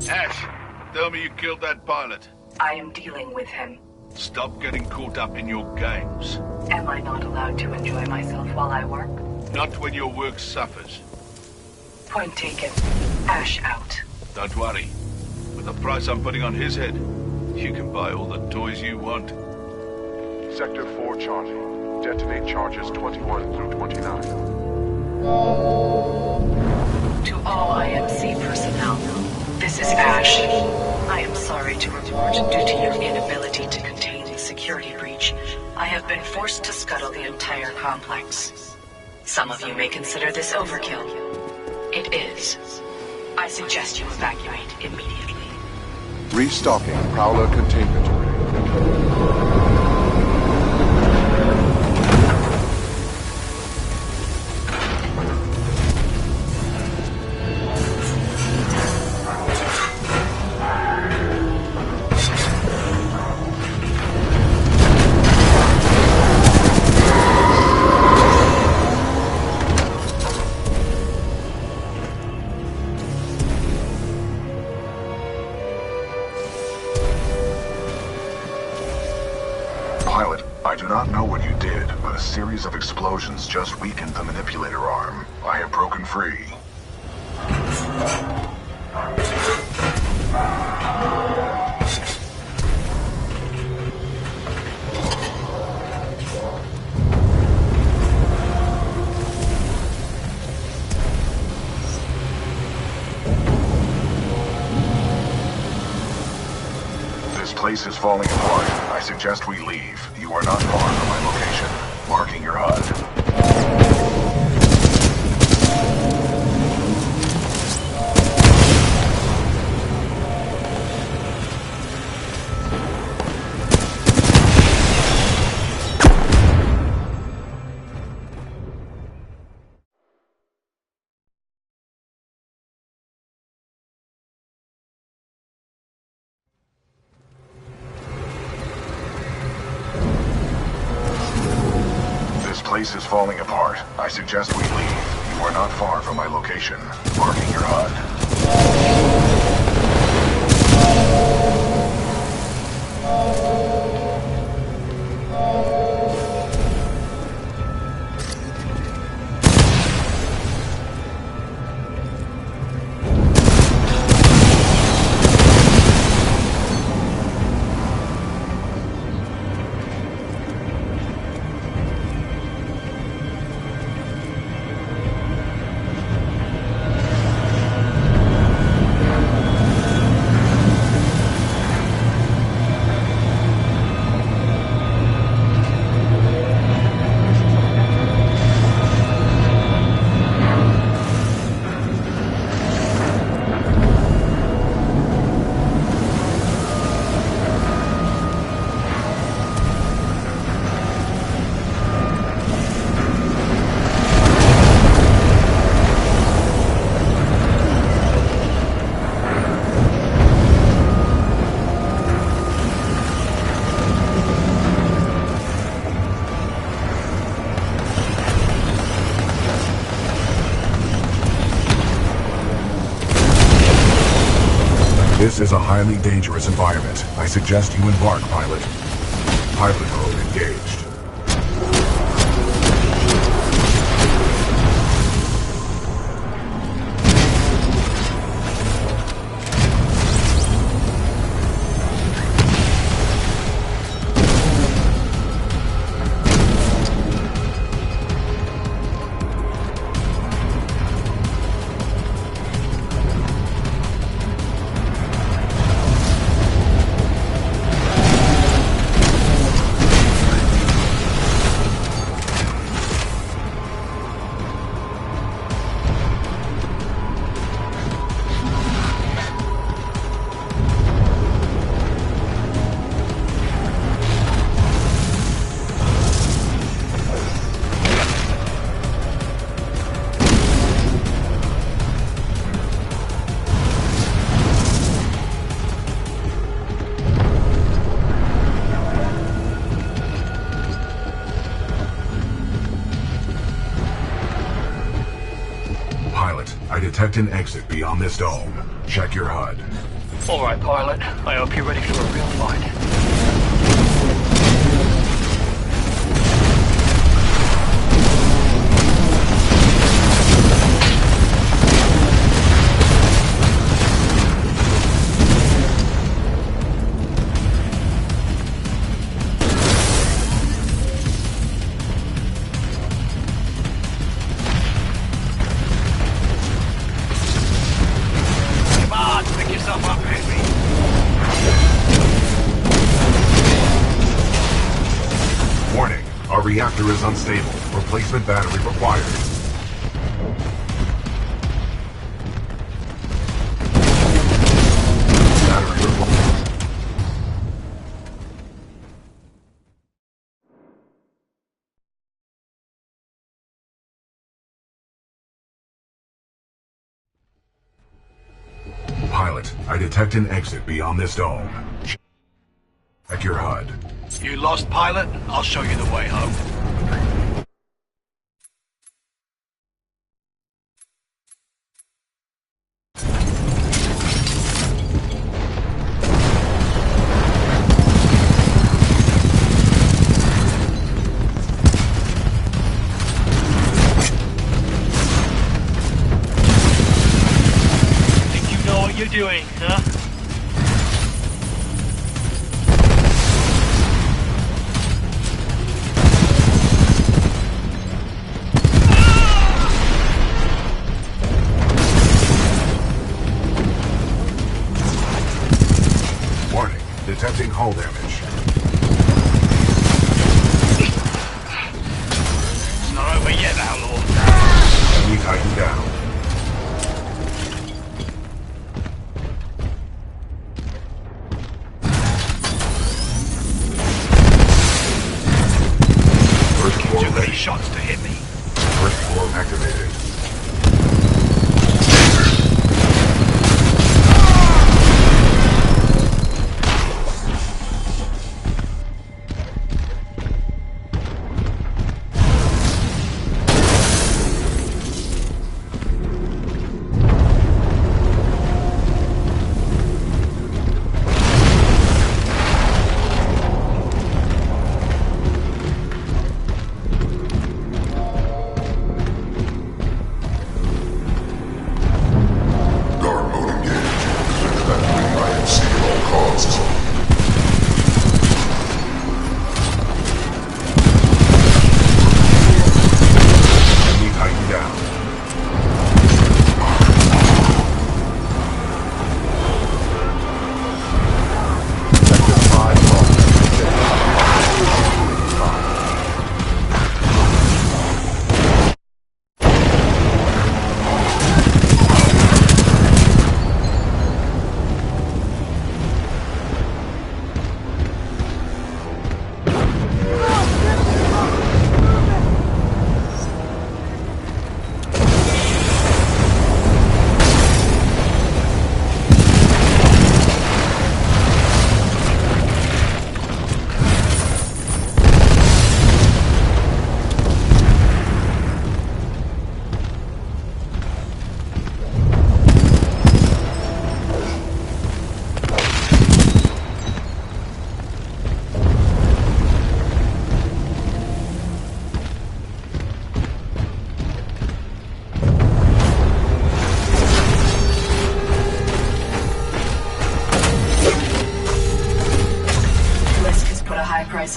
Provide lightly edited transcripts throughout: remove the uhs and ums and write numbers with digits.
Ash, tell me you killed that pilot. I am dealing with him. Stop getting caught up in your games. Am I not allowed to enjoy myself while I work? Not when your work suffers. Point taken. Ash out. Don't worry. With the price I'm putting on his head, you can buy all the toys you want. Sector 4 charging. Detonate charges 21 through 29. To all IMC personnel, this is Ash. I am sorry to report, due to your inability to contain the security breach, I have been forced to scuttle the entire complex. Some of you may consider this overkill. It is. I suggest you evacuate immediately. Restocking Prowler containment array. Pilot, I do not know what you did, but a series of explosions just weakened the manipulator arm. I have broken free. This place is falling apart. I suggest we leave. You are not far from my location. Marking your HUD. This place is falling apart. I suggest we leave. You are not far from my location. Marking your HUD. This is a highly dangerous environment. I suggest you embark, pilot. Pilot mode engaged. I detect an exit beyond this dome. Check your HUD. Alright, pilot. I hope you're ready for a real fight. Reactor is unstable. Replacement battery required. Battery required. Pilot, I detect an exit beyond this dome. Check your HUD. You lost, pilot? I'll show you the way home. Think you know what you're doing, huh? Detecting hull damage. It's not over yet, Outlaw. Enemy Titan down. First floor Too many ready. shots to hit me. First floor activated.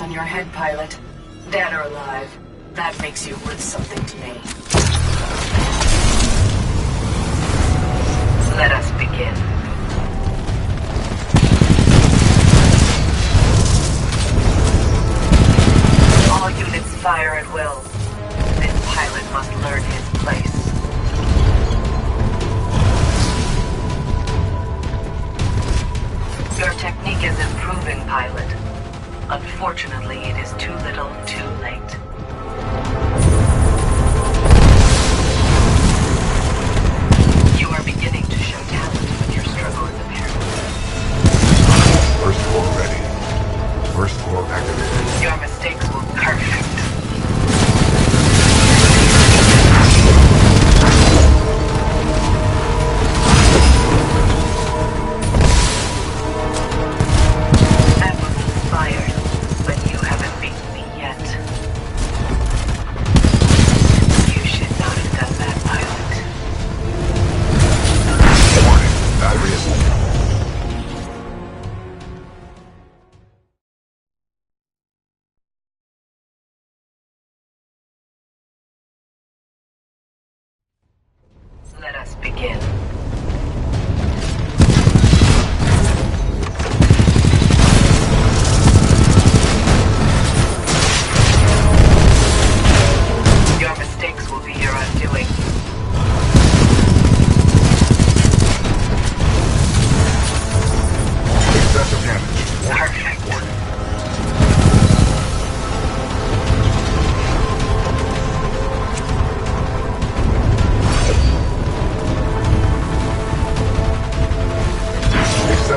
On your head, pilot. Dead or alive, that makes you worth something to me. Let us begin. All units fire at will. This pilot must learn his place. Your technique is improving, pilot. Unfortunately, it is too little, too late. You are beginning to show talent, but your struggle is apparent. First floor ready. First floor activated. Your mistakes will perfect.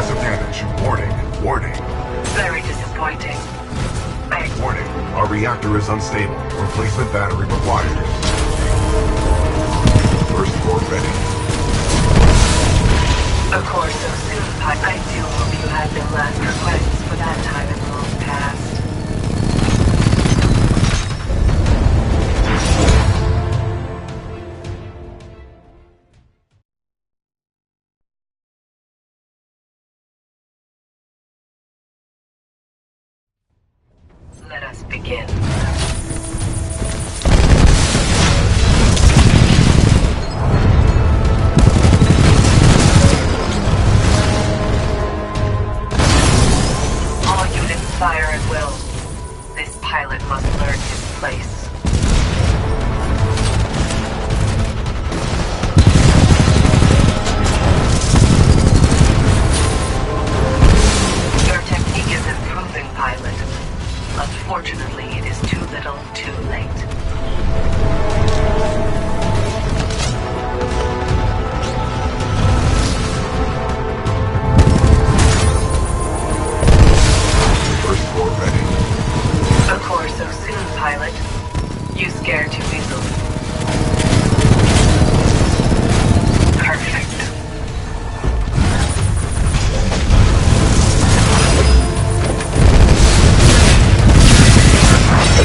Massive damage. Warning. Warning. Very disappointing. Warning. Our reactor is unstable. Replacement battery required. First floor ready. Of course, so soon, I do hope you had no last requests for that time in long past. Let us begin. All units fire at will. This pilot must learn his place. Your technique is improving, pilot. Unfortunately, it is too little, too late. First floor ready. Of course, so soon, pilot. You scare too easily. Perfect.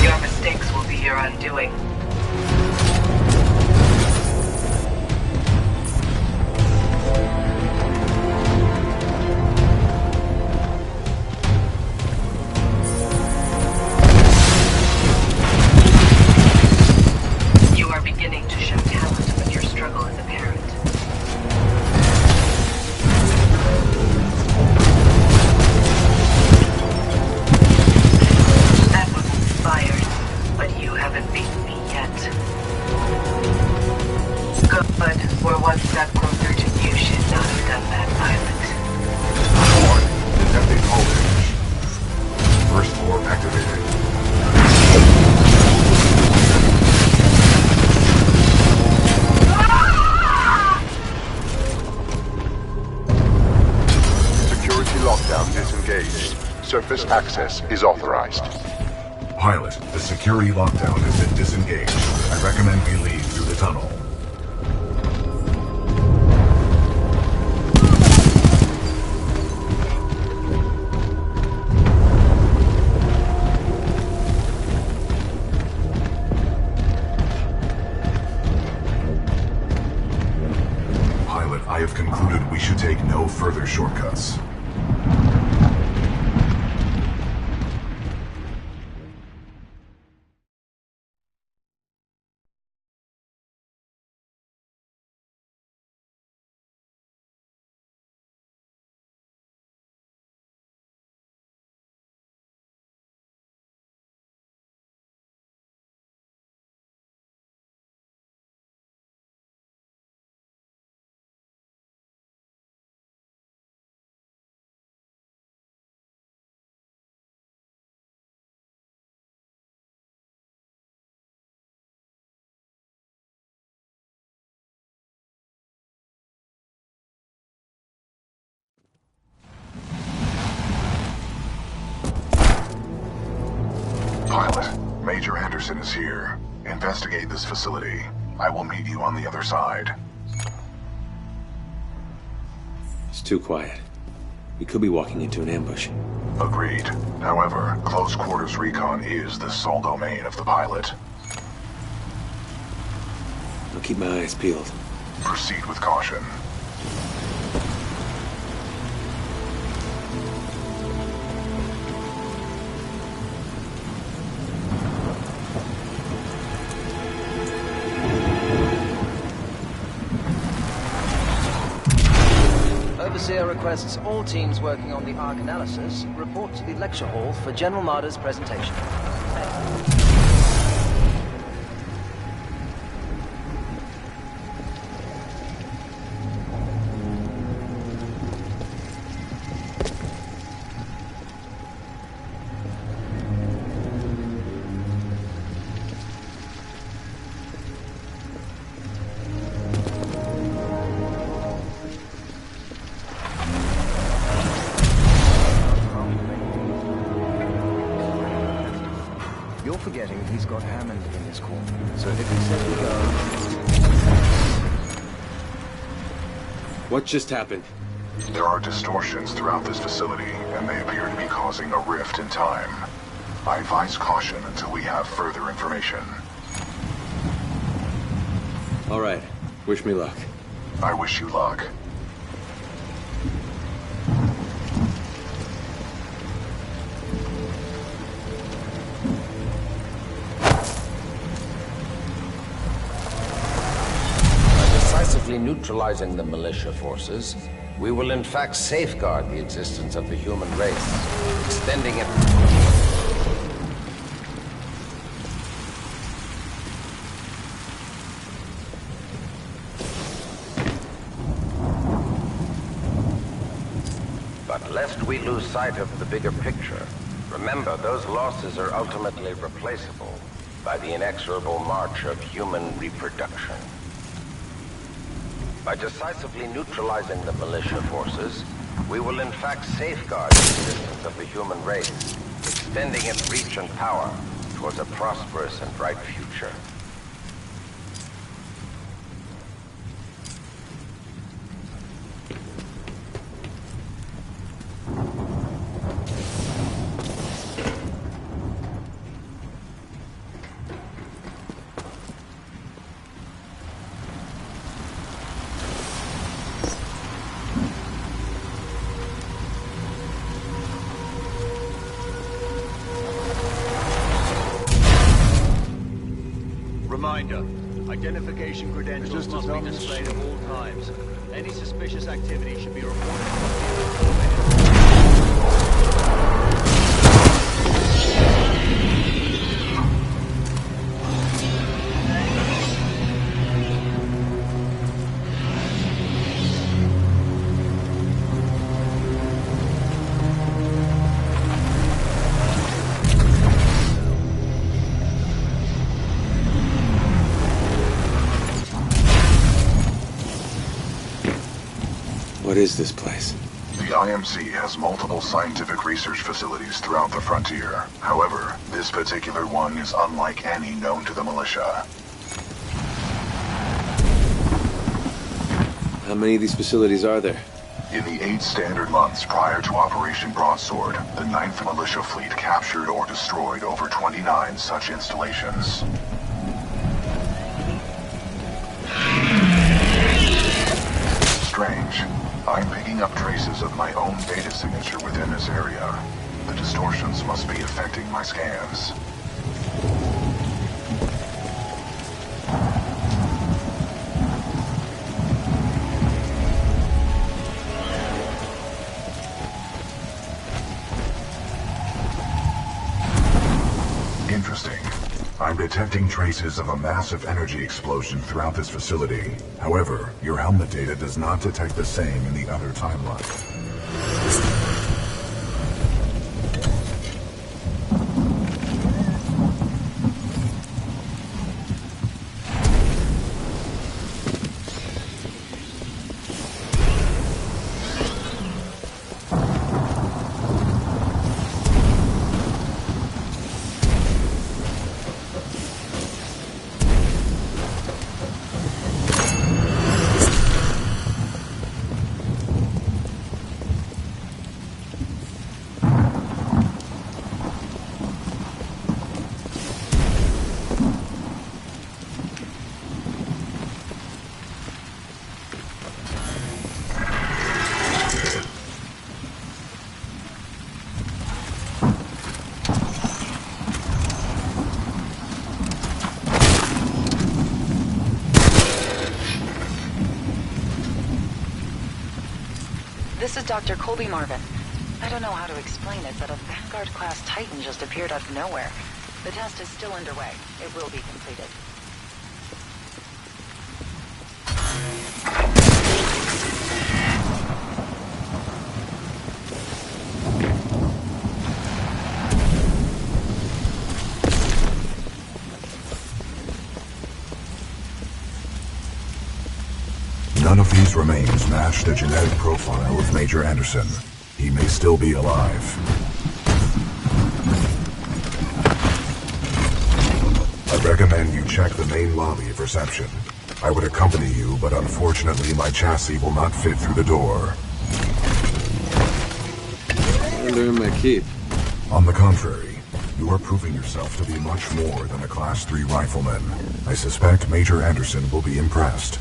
Your mistakes will be your undoing. You are beginning to show talent, but your struggle is apparent. That was inspired, but you haven't beaten me yet. Good. We're one step closer to you should not have done that, pilot. Warning. Detecting voltage. First floor activated. Security lockdown disengaged. Surface access is authorized. Pilot, the security lockdown has been disengaged. I recommend we leave through the tunnel. Pilot, I have concluded we should take no further shortcuts. Pilot, Major Anderson is here. Investigate this facility. I will meet you on the other side. It's too quiet. We could be walking into an ambush. Agreed. However, close quarters recon is the sole domain of the pilot. I'll keep my eyes peeled. Proceed with caution. Overseer requests all teams working on the Ark analysis report to the lecture hall for General Marder's presentation. keep forgetting he's got Hammond in his corner. So if he says we go... What just happened? There are distortions throughout this facility, and they appear to be causing a rift in time. I advise caution until we have further information. All right. Wish me luck. I wish you luck. Decisively neutralizing the militia forces, we will in fact safeguard the existence of the human race, extending it... But lest we lose sight of the bigger picture, remember those losses are ultimately replaceable by the inexorable march of human reproduction. By decisively neutralizing the militia forces, we will in fact safeguard the existence of the human race, extending its reach and power towards a prosperous and bright future. Reminder, identification credentials must be displayed at all times. Any suspicious activity should be reported. What is this place? The IMC has multiple scientific research facilities throughout the frontier. However, this particular one is unlike any known to the militia. How many of these facilities are there? In the 8 standard months prior to Operation Broadsword, the 9th Militia Fleet captured or destroyed over 29 such installations. Strange. I'm picking up traces of my own data signature within this area. The distortions must be affecting my scans. Interesting. I'm detecting traces of a massive energy explosion throughout this facility. However, your helmet data does not detect the same in the other timeline. This is Dr. Colby Marvin. I don't know how to explain it, but a Vanguard-class Titan just appeared out of nowhere. The test is still underway. It will be completed. None of these remains match the genetic profile of Major Anderson. He may still be alive. recommend you check the main lobby of reception. I would accompany you, but unfortunately my chassis will not fit through the door. Under my keep. On the contrary, you are proving yourself to be much more than a Class 3 rifleman. I suspect Major Anderson will be impressed.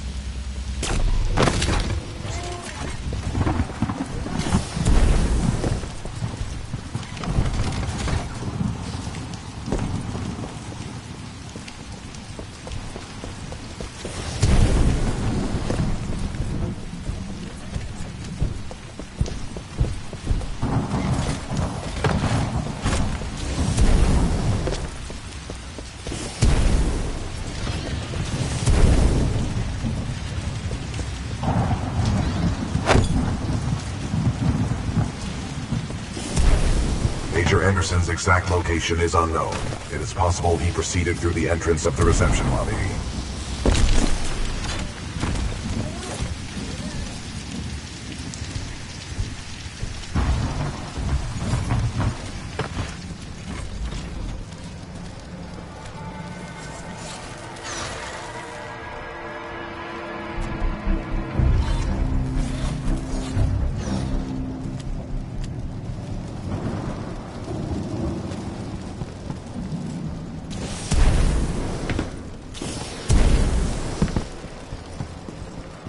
Major Anderson's exact location is unknown. It is possible he proceeded through the entrance of the reception lobby.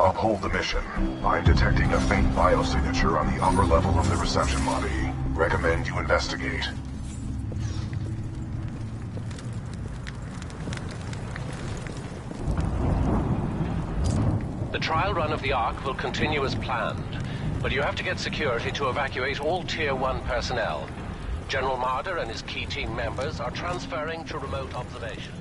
Uphold the mission. I'm detecting a faint biosignature on the upper level of the reception lobby. Recommend you investigate. The trial run of the Ark will continue as planned, but you have to get security to evacuate all Tier 1 personnel. General Marder and his key team members are transferring to remote observation.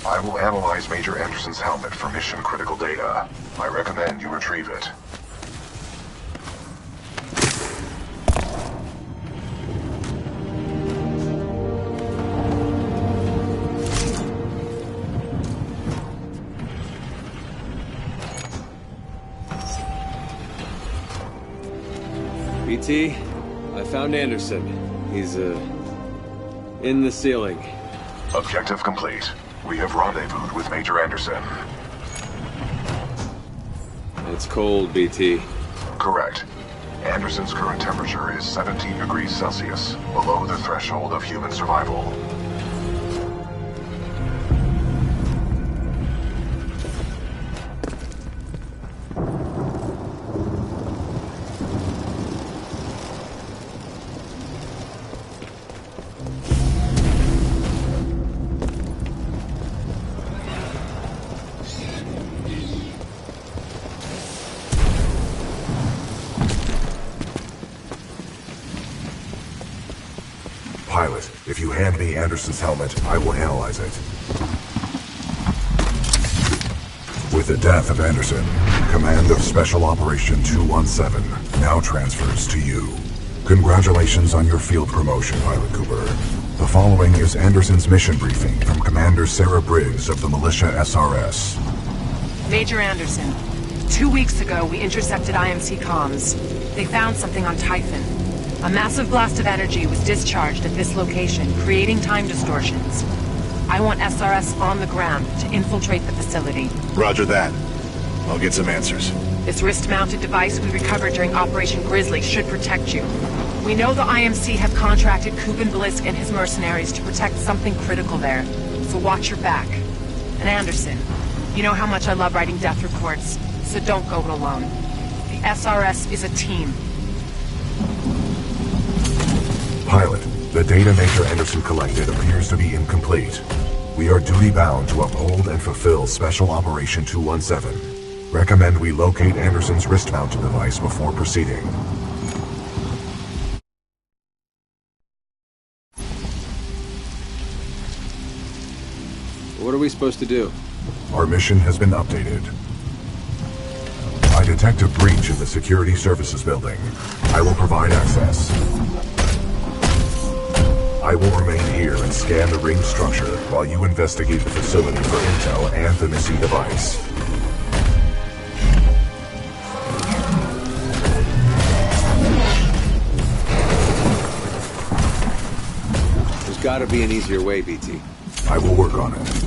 I will analyze Major Anderson's helmet for mission-critical data. I recommend you retrieve it. BT, I found Anderson. He's, in the ceiling. Objective complete. We have rendezvoused with Major Anderson. It's cold, BT. Correct. Anderson's current temperature is 17 degrees Celsius, below the threshold of human survival. Pilot, if you hand me Anderson's helmet, I will analyze it. With the death of Anderson, command of Special Operation 217 now transfers to you. Congratulations on your field promotion, Pilot Cooper. The following is Anderson's mission briefing from Commander Sarah Briggs of the Militia SRS. Major Anderson, 2 weeks ago we intercepted IMC comms. They found something on Typhon. A massive blast of energy was discharged at this location, creating time distortions. I want SRS on the ground to infiltrate the facility. Roger that. I'll get some answers. This wrist-mounted device we recovered during Operation Grizzly should protect you. We know the IMC have contracted Kuben Blisk and his mercenaries to protect something critical there, so watch your back. And Anderson, you know how much I love writing death reports, so don't go it alone. The SRS is a team. Pilot, the data Major Anderson collected appears to be incomplete. We are duty-bound to uphold and fulfill Special Operation 217. Recommend we locate Anderson's wrist-mounted device before proceeding. What are we supposed to do? Our mission has been updated. detect a breach in the security services building. I will provide access. I will remain here and scan the ring structure while you investigate the facility for intel and the missing device. There's gotta be an easier way, BT. I will work on it.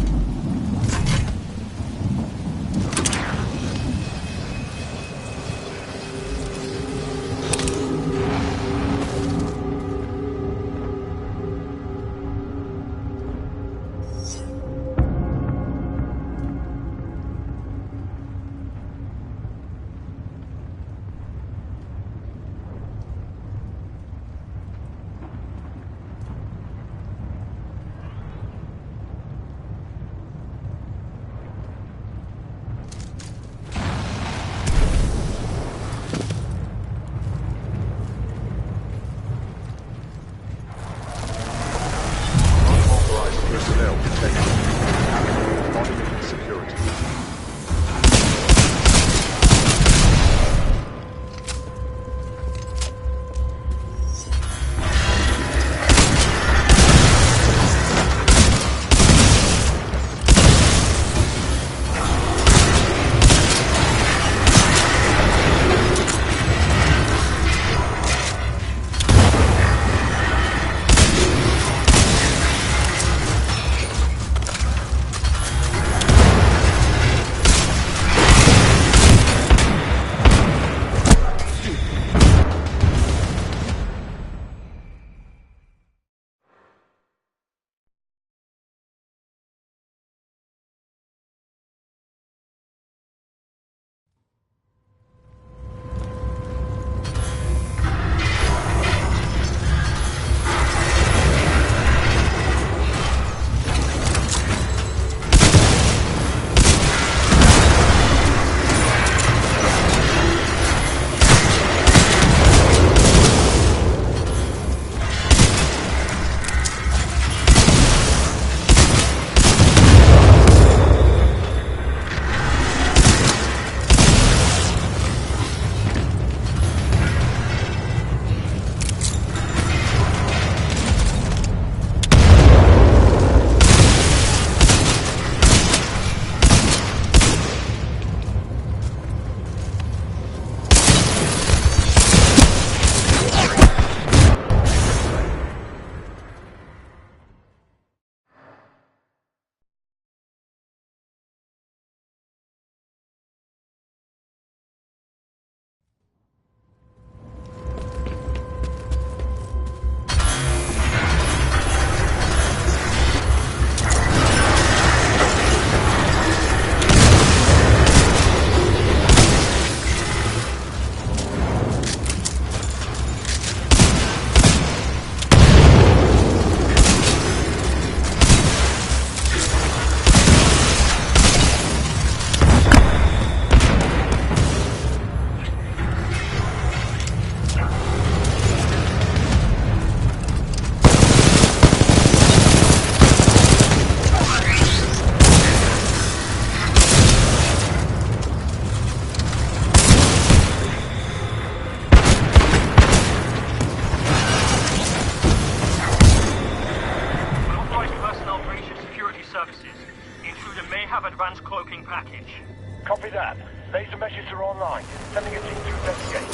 Copy that. Laser meshes are online. Sending a team to investigate.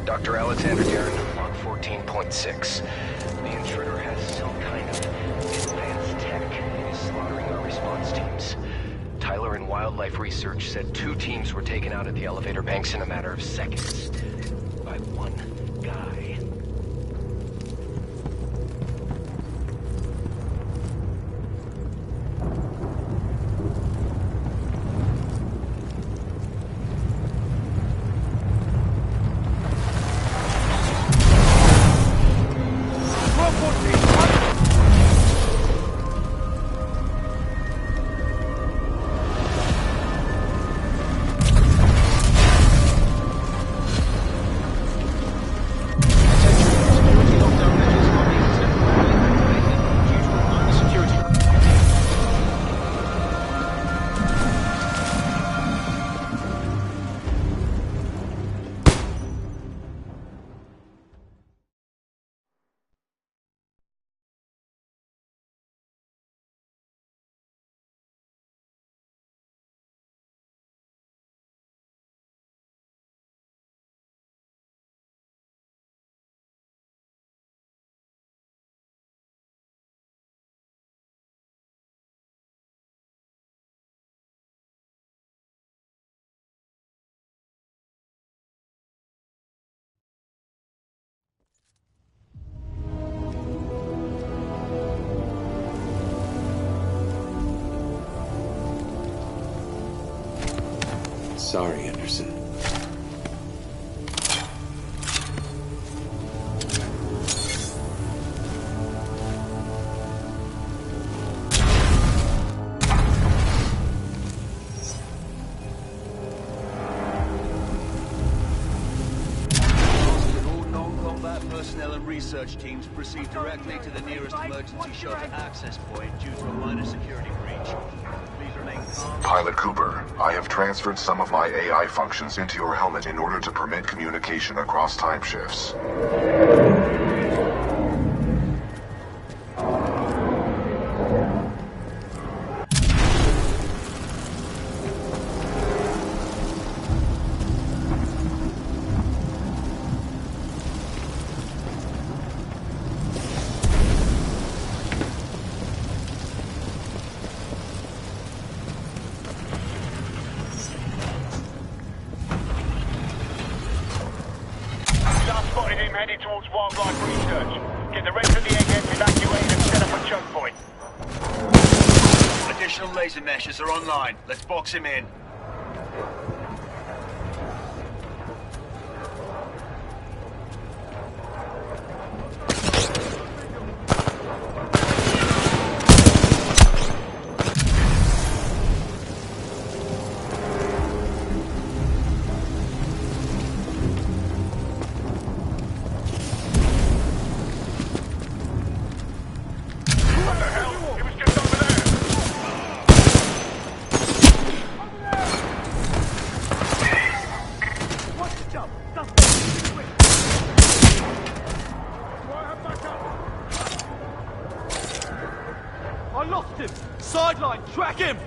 Dr. Alexander Darren, log 14.6. The intruder has some kind of advanced tech and is slaughtering our response teams. Tyler in Wildlife Research said 2 teams were taken out at the elevator banks in a matter of seconds. By one guy. Sorry, Anderson. Personnel and research teams proceed directly to the nearest emergency shelter access point due to a minor security breach. Please remain calm. Pilot Cooper, I have transferred some of my AI functions into your helmet in order to permit communication across time shifts. Heading towards wildlife research. Get the rest of the eggheads evacuated and set up a choke point. Additional laser meshes are online. Let's box him in. I lost him! Sideline! Track him!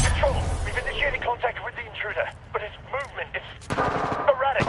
Control, we've initiated contact with the intruder, but his movement is erratic.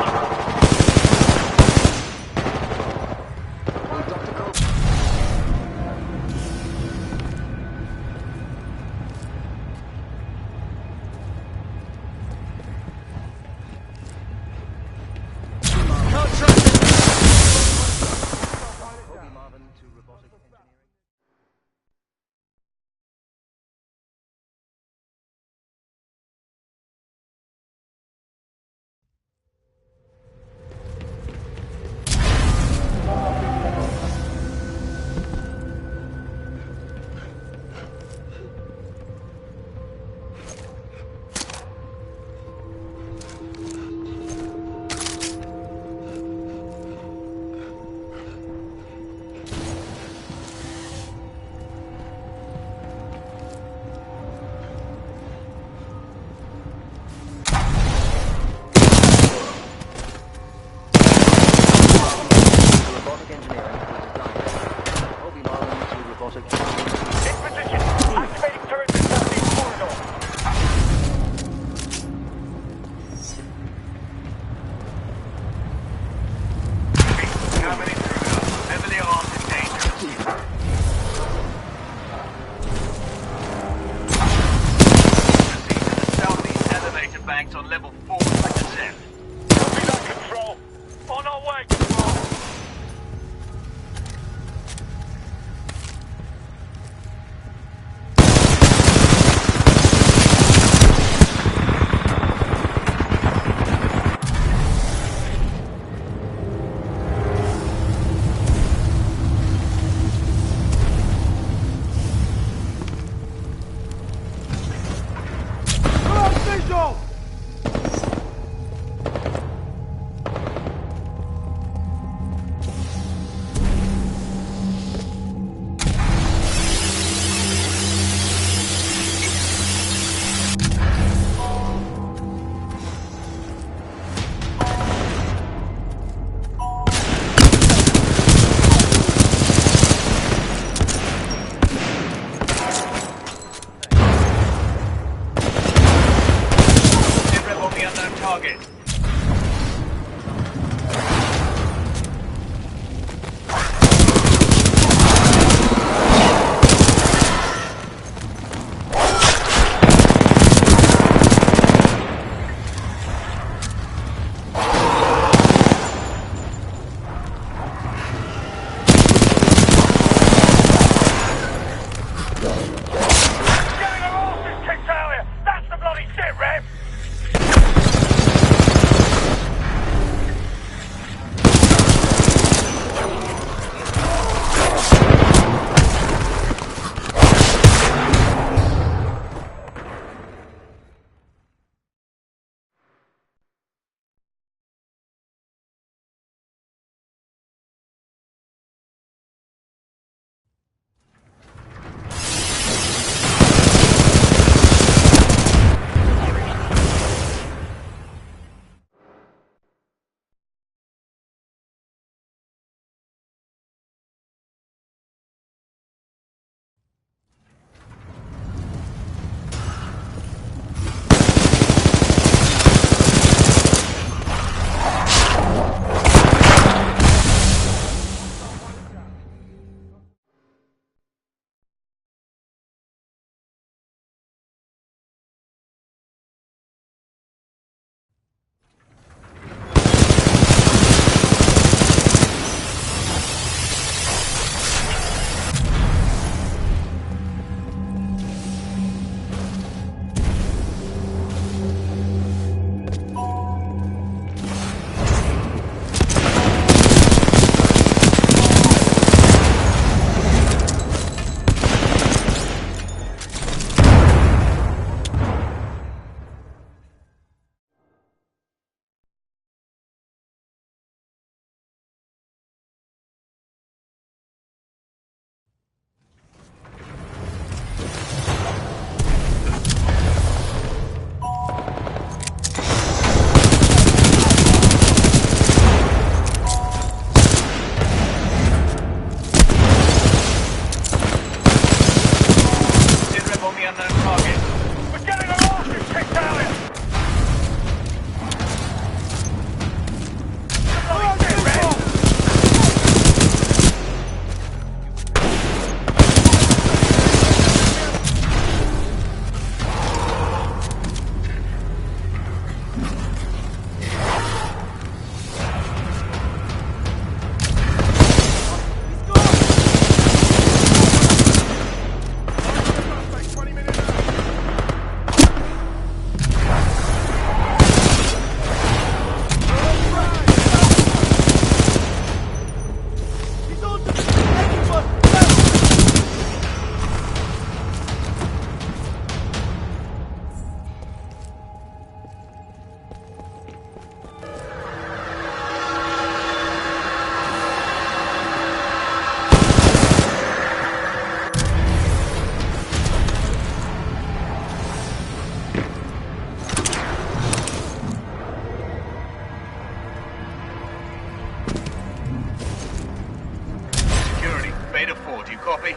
Beta 4, do you copy?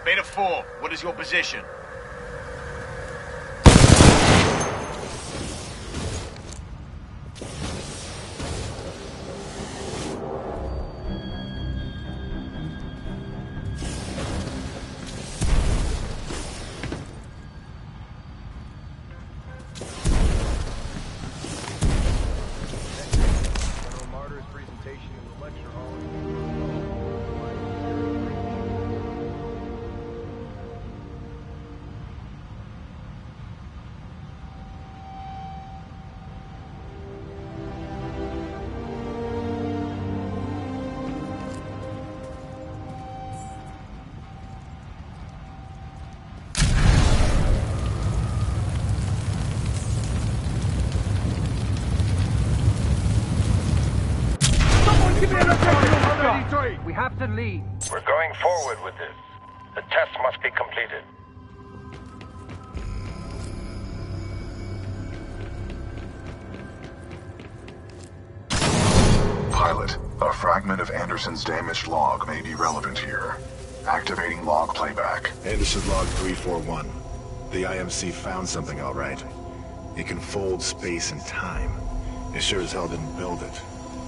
Beta 4, what is your position? We have to leave. We're going forward with this. The test must be completed. Pilot, a fragment of Anderson's damaged log may be relevant here. Activating log playback. Anderson log 341. The IMC found something all right. It can fold space and time. It sure as hell didn't build it,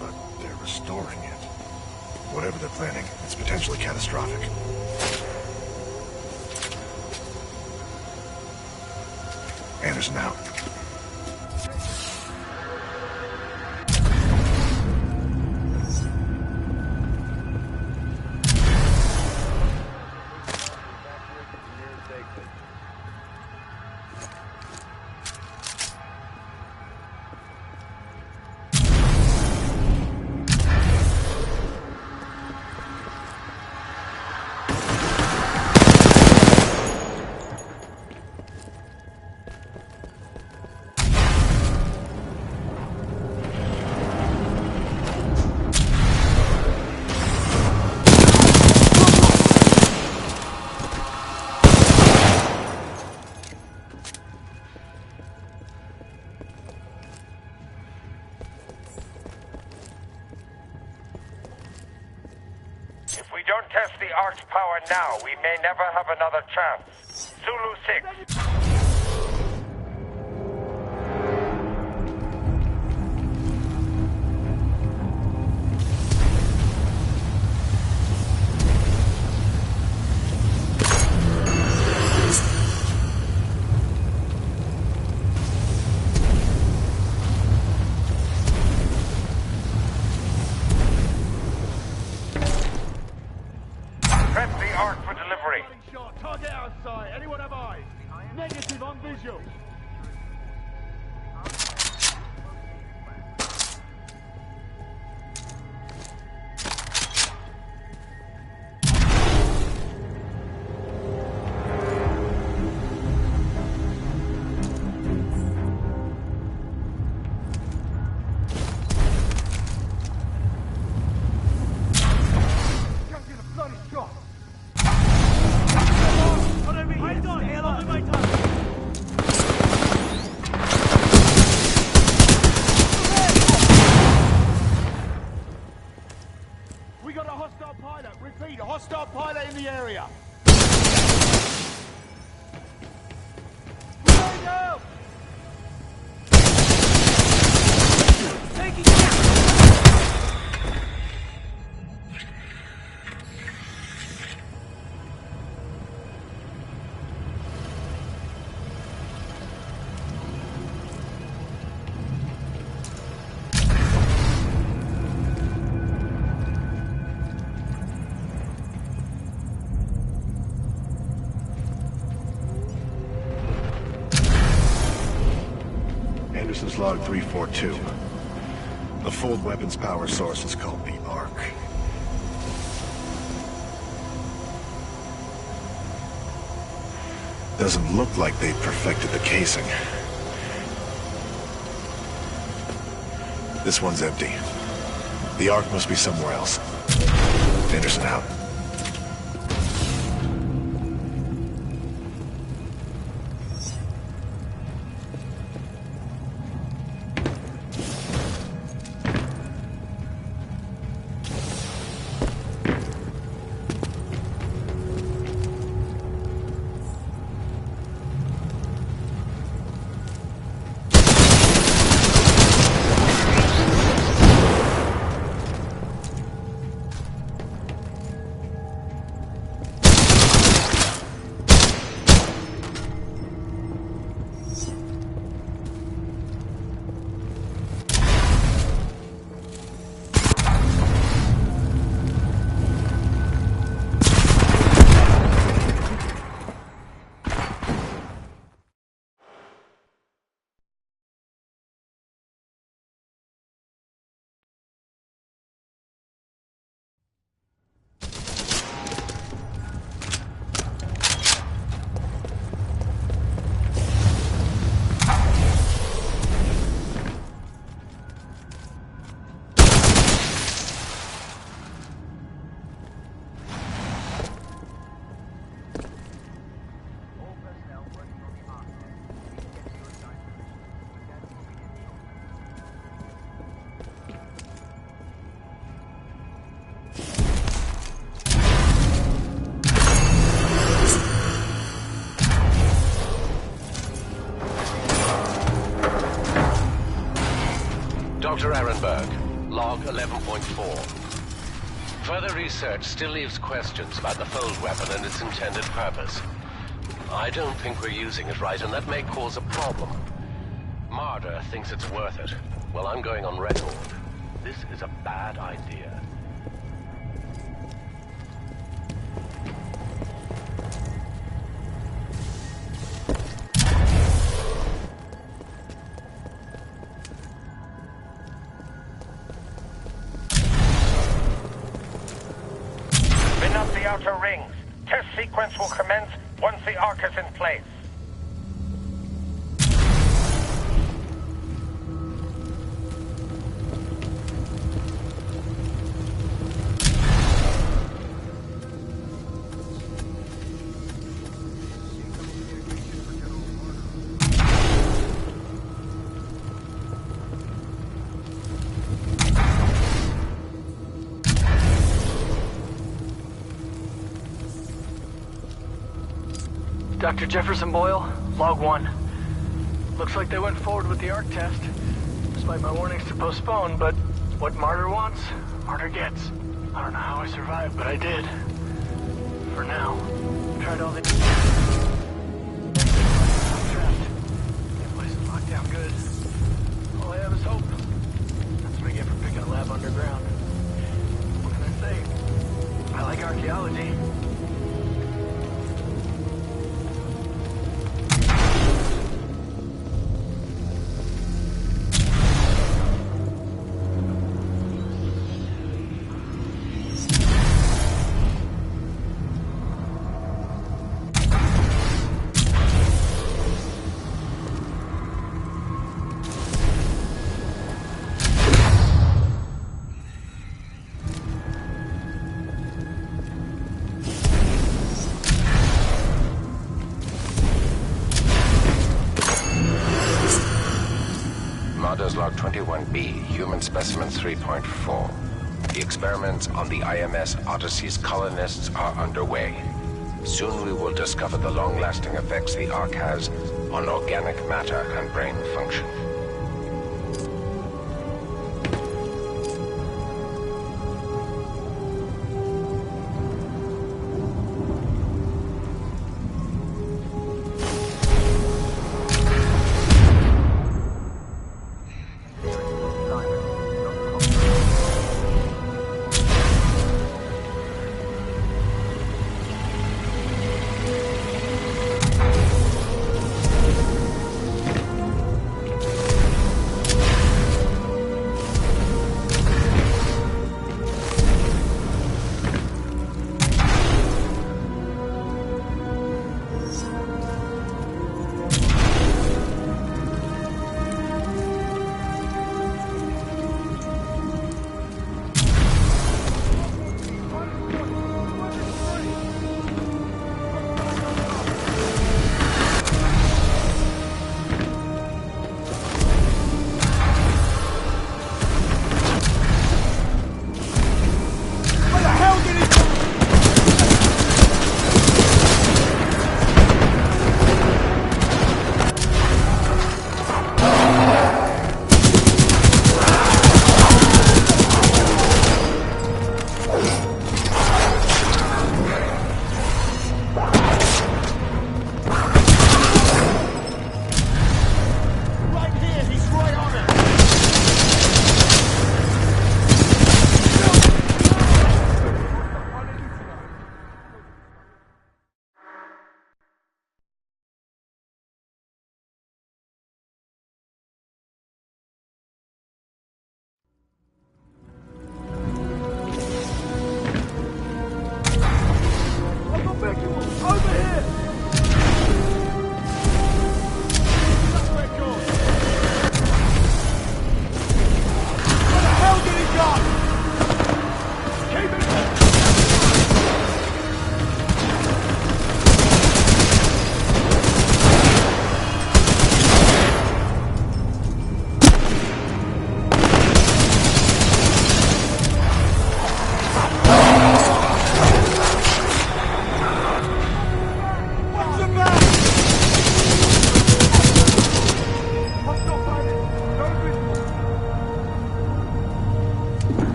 but they're restoring it. Whatever they're planning, it's potentially catastrophic. Anderson out. If we don't test the Ark's power now, we may never have another chance. Zulu 6. Prep the Ark for delivery. Target outside. Anyone have eyes? Negative on visual. We got a hostile pilot. Repeat, a hostile pilot in the area. We're going down. Taking down. Anderson's log 342. The fold weapons power source is called the Ark. Doesn't look like they've perfected the casing. This one's empty. The Ark must be somewhere else. Anderson out. Dr. Ehrenberg, log 11.4. Further research still leaves questions about the fold weapon and its intended purpose. I don't think we're using it right, and that may cause a problem. Marder thinks it's worth it. Well, I'm going on record. This is a bad idea. Spin up the outer rings. Test sequence will commence once the arc is in place. Dr. Jefferson Boyle, log 1. Looks like they went forward with the ARC test, despite my warnings to postpone, but what Marder wants, Marder gets. I don't know how I survived, but I did. For now. Tried all the... I'm trapped. The place is locked down good. All I have is hope. That's what I get for picking a lab underground. What can I say? I like archaeology. Marder's Log 21B, Human Specimen 3.4. The experiments on the IMS Odyssey's colonists are underway. Soon we will discover the long-lasting effects the Ark has on organic matter and brain function.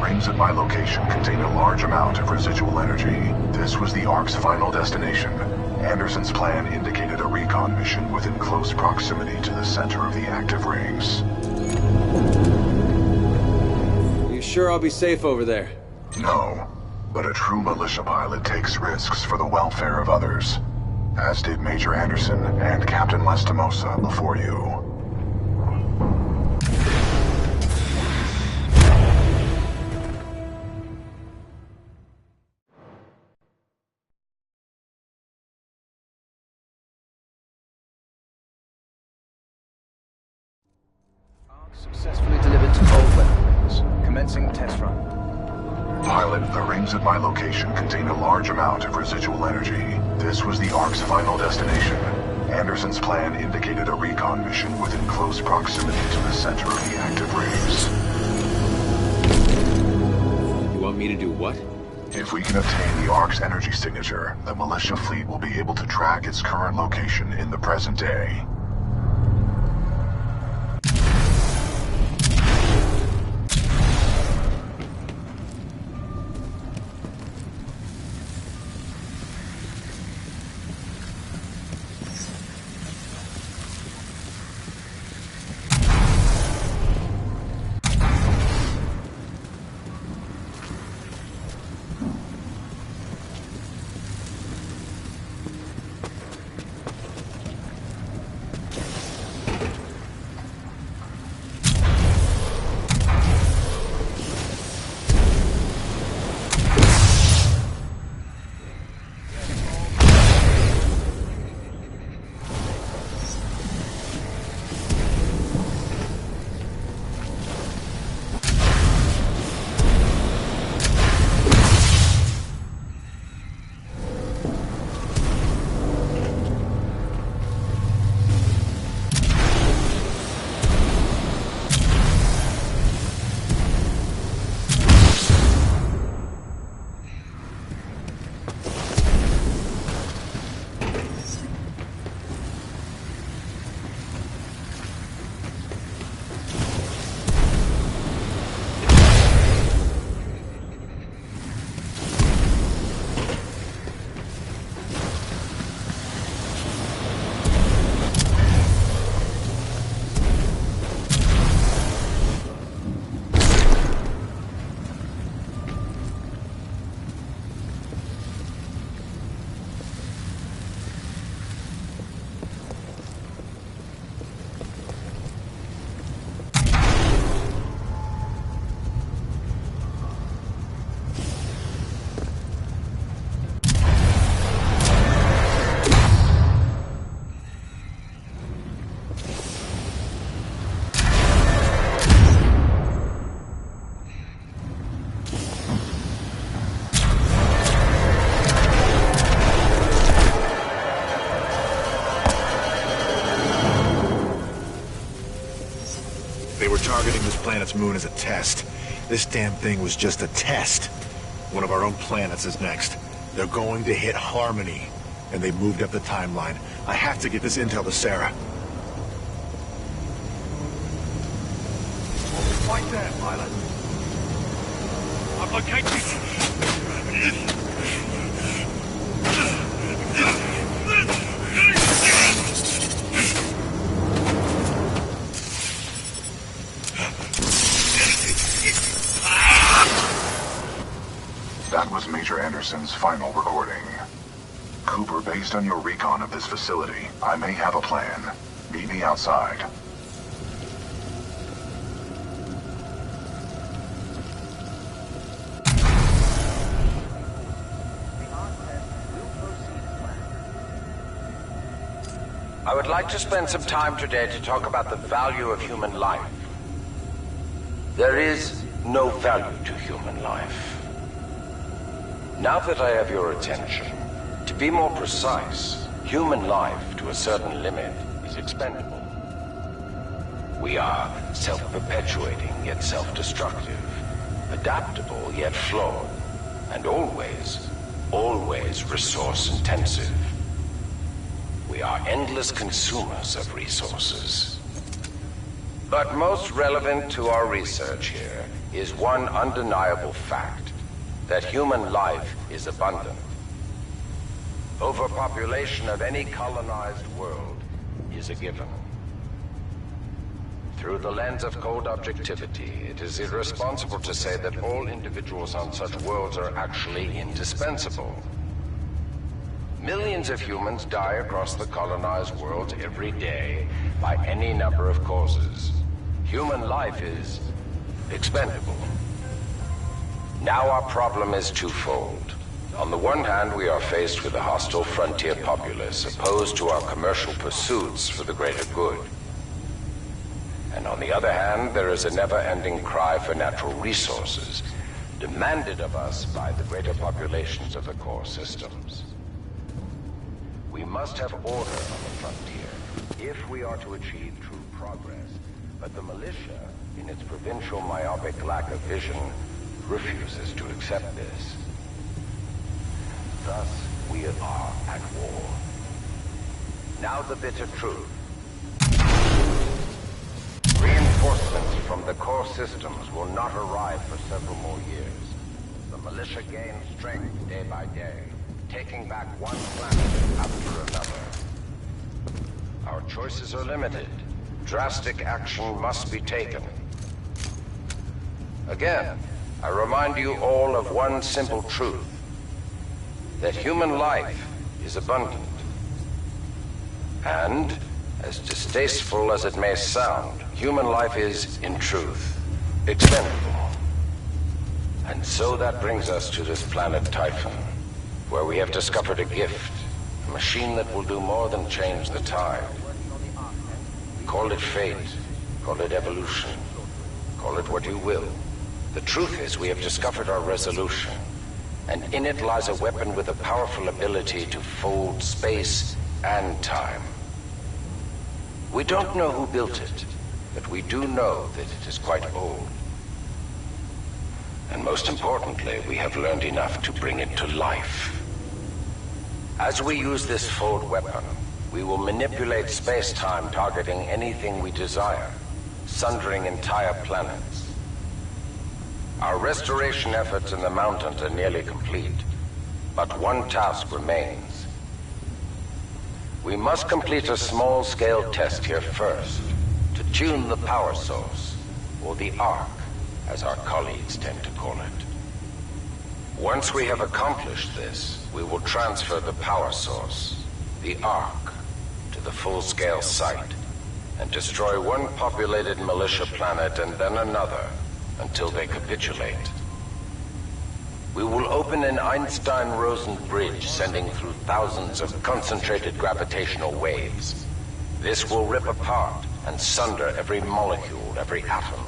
rings at my location contain a large amount of residual energy. This was the Ark's final destination. Anderson's plan indicated a recon mission within close proximity to the center of the active rings. You sure I'll be safe over there? No, but a true militia pilot takes risks for the welfare of others. As did Major Anderson and Captain Lastimosa before you. Successfully delivered to old weapon rings. Commencing test run. Pilot, the rings at my location contain a large amount of residual energy. This was the Ark's final destination. Anderson's plan indicated a recon mission within close proximity to the center of the active rings. You want me to do what? If we can obtain the Ark's energy signature, the militia fleet will be able to track its current location in the present day. Targeting this planet's moon as a test. This damn thing was just a test. One of our own planets is next. They're going to hit Harmony, and they moved up the timeline. I have to get this intel to Sarah. Right there, pilot. I've located. That was Major Anderson's final recording. Cooper, based on your recon of this facility, I may have a plan. Meet me outside. I would like to spend some time today to talk about the value of human life. There is no value to human life. Now that I have your attention, to be more precise, human life to a certain limit is expendable. We are self-perpetuating yet self-destructive, adaptable yet flawed, and always resource-intensive. We are endless consumers of resources. But most relevant to our research here is one undeniable fact, that human life is abundant. Overpopulation of any colonized world is a given. Through the lens of cold objectivity, it is irresponsible to say that all individuals on such worlds are actually indispensable. Millions of humans die across the colonized world every day by any number of causes. Human life is expendable. Now our problem is twofold. On the one hand, we are faced with a hostile frontier populace opposed to our commercial pursuits for the greater good. And on the other hand, there is a never-ending cry for natural resources, demanded of us by the greater populations of the core systems. We must have order on the frontier if we are to achieve true progress. But the militia, in its provincial myopic lack of vision, refuses to accept this. Thus, we are at war. Now the bitter truth. Reinforcements from the core systems will not arrive for several more years. The militia gains strength day by day, taking back one planet after another. Our choices are limited. Drastic action must be taken. Again, I remind you all of one simple truth. That human life is abundant. And, as distasteful as it may sound, human life is, in truth, expendable. And so that brings us to this planet Typhon, where we have discovered a gift, a machine that will do more than change the tide. Call it fate, call it evolution, call it what you will. The truth is, we have discovered our resolution, and in it lies a weapon with a powerful ability to fold space and time. We don't know who built it, but we do know that it is quite old. And most importantly, we have learned enough to bring it to life. As we use this fold weapon, we will manipulate space-time targeting anything we desire, sundering entire planets. Our restoration efforts in the mountains are nearly complete, but one task remains. We must complete a small-scale test here first, to tune the power source, or the arc, as our colleagues tend to call it. Once we have accomplished this, we will transfer the power source, the arc, to the full-scale site, and destroy one populated militia planet and then another, until they capitulate. We will open an Einstein-Rosen bridge sending through thousands of concentrated gravitational waves. This will rip apart and sunder every molecule, every atom,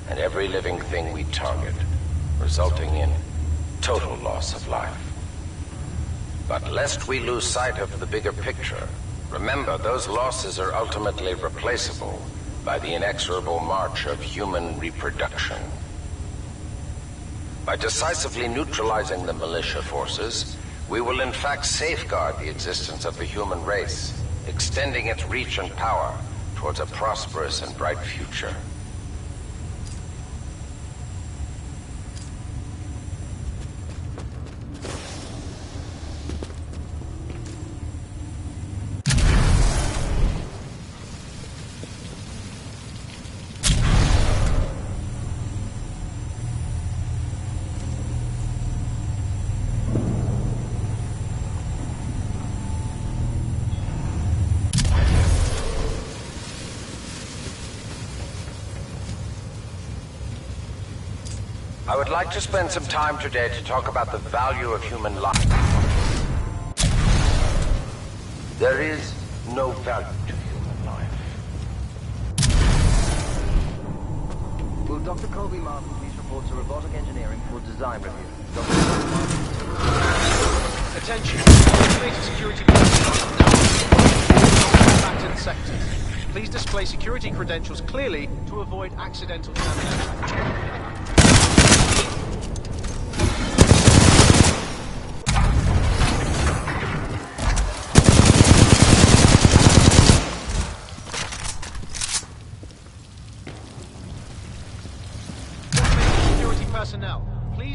and every living thing we target, resulting in total loss of life. But lest we lose sight of the bigger picture, remember those losses are ultimately replaceable by the inexorable march of human reproduction. By decisively neutralizing the militia forces, we will in fact safeguard the existence of the human race, extending its reach and power towards a prosperous and bright future. I would like to spend some time today to talk about the value of human life. There is no value to human life. Will Dr. Colby Martin please report to robotic engineering for design review? Dr. Colby Martin. Attention. Activated security back to the sectors. Please display security credentials clearly to avoid accidental damage.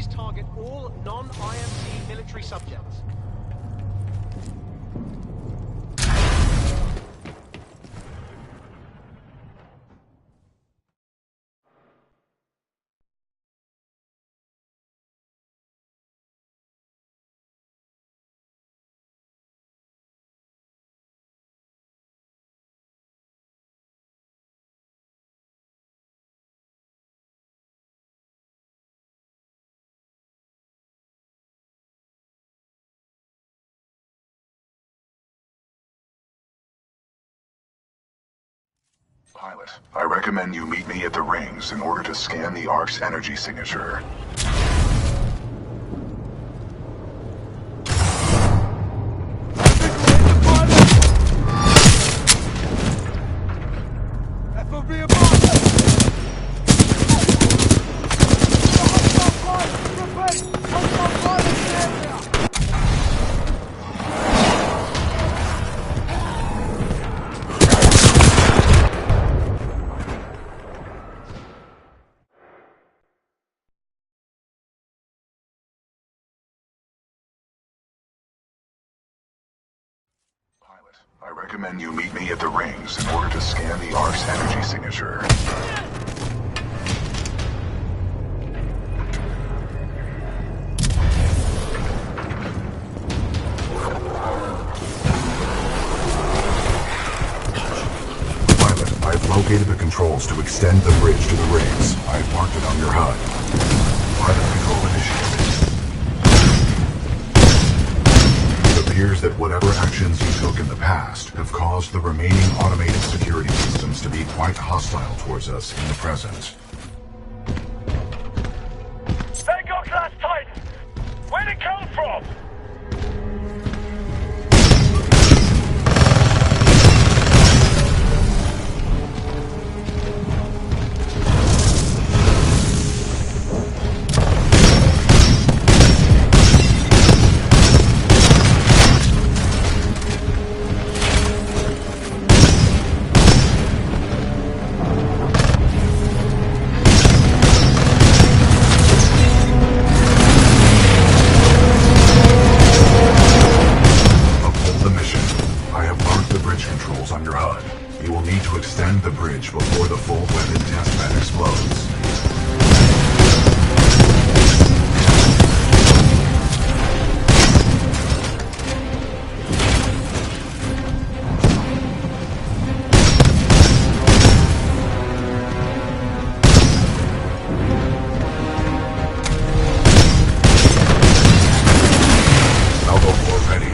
Please target all non-IMC military subjects. Pilot, I recommend you meet me at the rings in order to scan the Ark's energy signature. I recommend you meet me at the rings in order to scan the Ark's energy signature. Pilot, I've located the controls to extend the bridge to the rings. I've marked it on your HUD. Pilot control initiated. It appears that whatever actions you took in the past have caused the remaining automated security systems to be quite hostile towards us in the present. Bangkok's last Titan! Where'd it come from? Extend the bridge before the full weapon testbed explodes. Salvo 4 ready.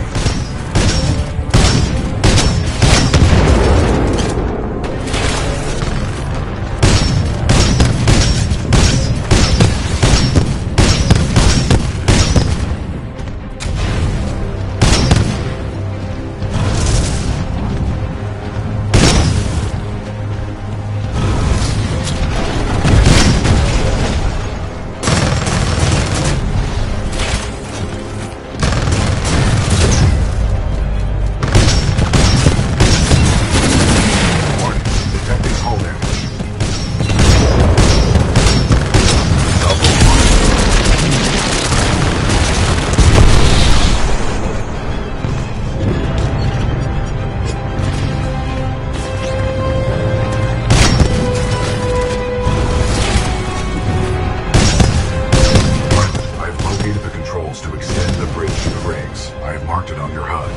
To extend the bridge to the rings. I have marked it on your HUD.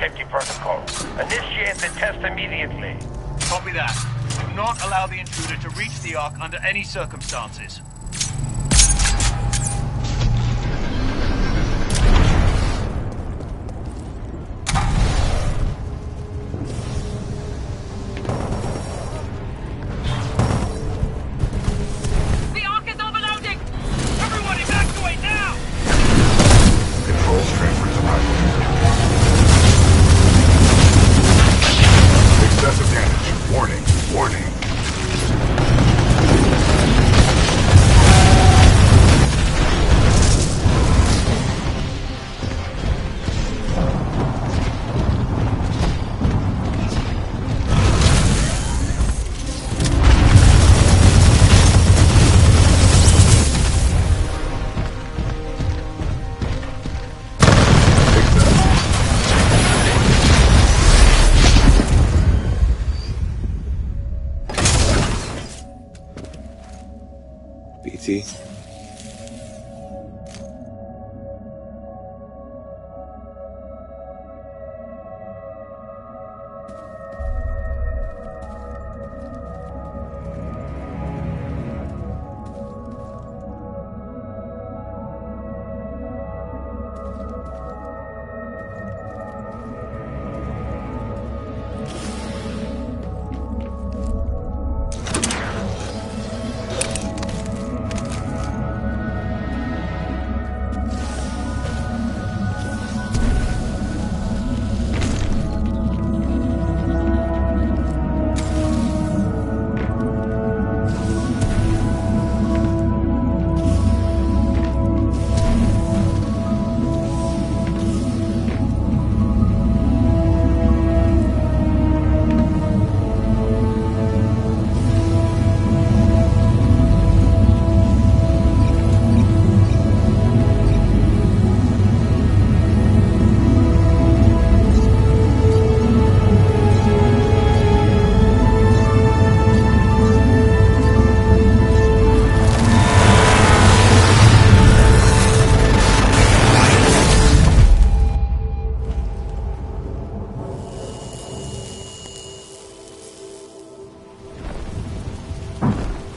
safety protocol. Initiate the test immediately. Copy that. Do not allow the intruder to reach the Ark under any circumstances. key?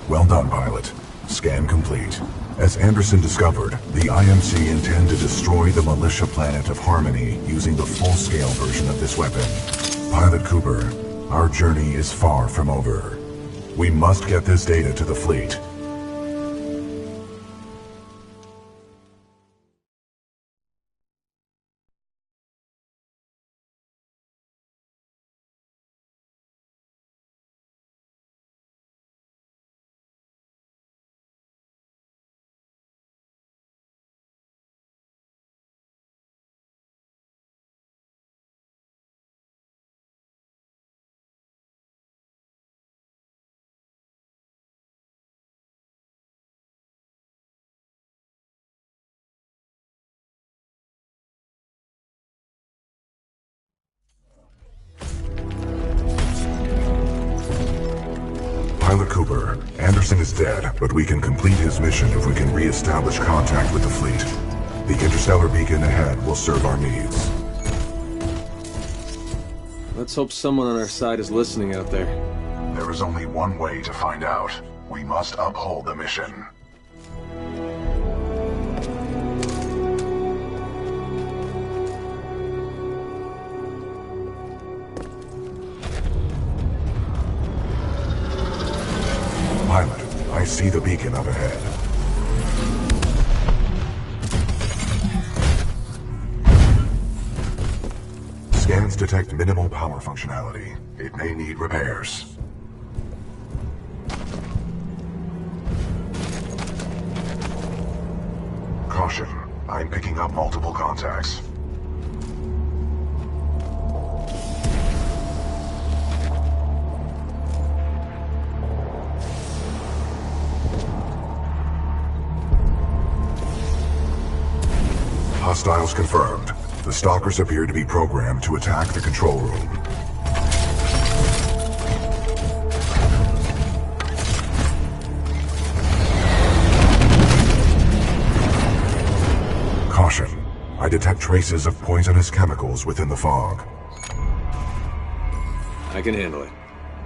Well done, pilot. Scan complete. As Anderson discovered, the IMC intend to destroy the militia planet of Harmony using the full-scale version of this weapon. Pilot Cooper, our journey is far from over. We must get this data to the fleet. Pilot Cooper, Anderson is dead, but we can complete his mission if we can re-establish contact with the fleet. The interstellar beacon ahead will serve our needs. Let's hope someone on our side is listening out there. There is only one way to find out. We must uphold the mission. Pilot, I see the beacon up ahead. Scans detect minimal power functionality. It may need repairs. Caution, I'm picking up multiple contacts. Hostiles confirmed. The stalkers appear to be programmed to attack the control room. Caution. I detect traces of poisonous chemicals within the fog. I can handle it.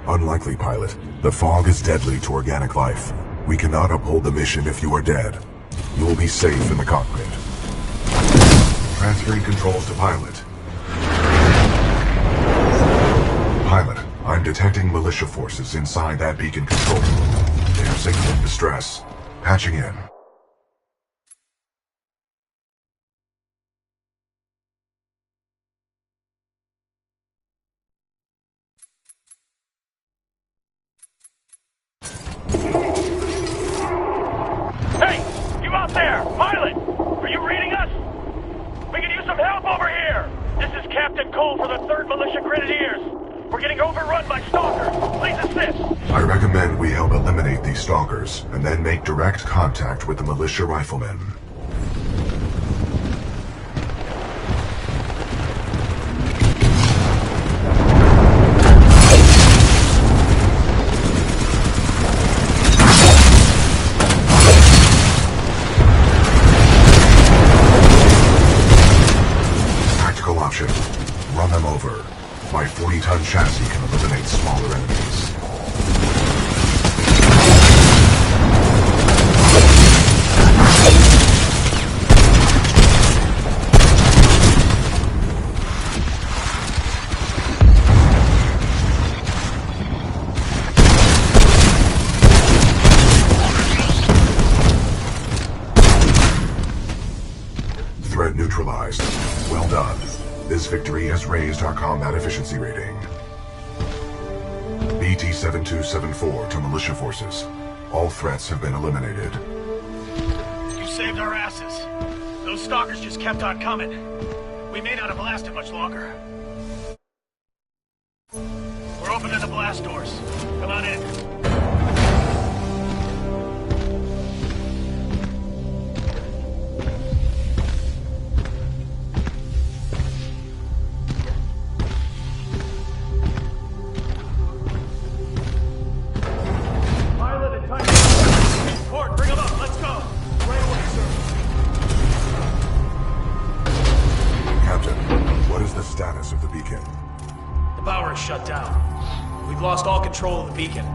Unlikely, pilot. The fog is deadly to organic life. We cannot uphold the mission if you are dead. You will be safe in the cockpit. Transferring controls to pilot. Pilot, I'm detecting militia forces inside that beacon control room. They are signaling distress. Patching in. Hey! You out there! Pilot! Are you reading us? We can use some help over here! This is Captain Cole for the 3rd Militia Grenadiers. We're getting overrun by stalkers. Please assist! I recommend we help eliminate these stalkers, and then make direct contact with the militia riflemen. neutralized. Well done. This victory has raised our combat efficiency rating. BT-7274 to militia forces. All threats have been eliminated. You saved our asses. Those stalkers just kept on coming. We may not have lasted much longer. We're opening the blast doors. Come on in. Pilot and Titanfall. Port, bring them up. Let's go. Right away, sir. Captain, what is the status of the beacon? The power is shut down. We've lost all control of the beacon.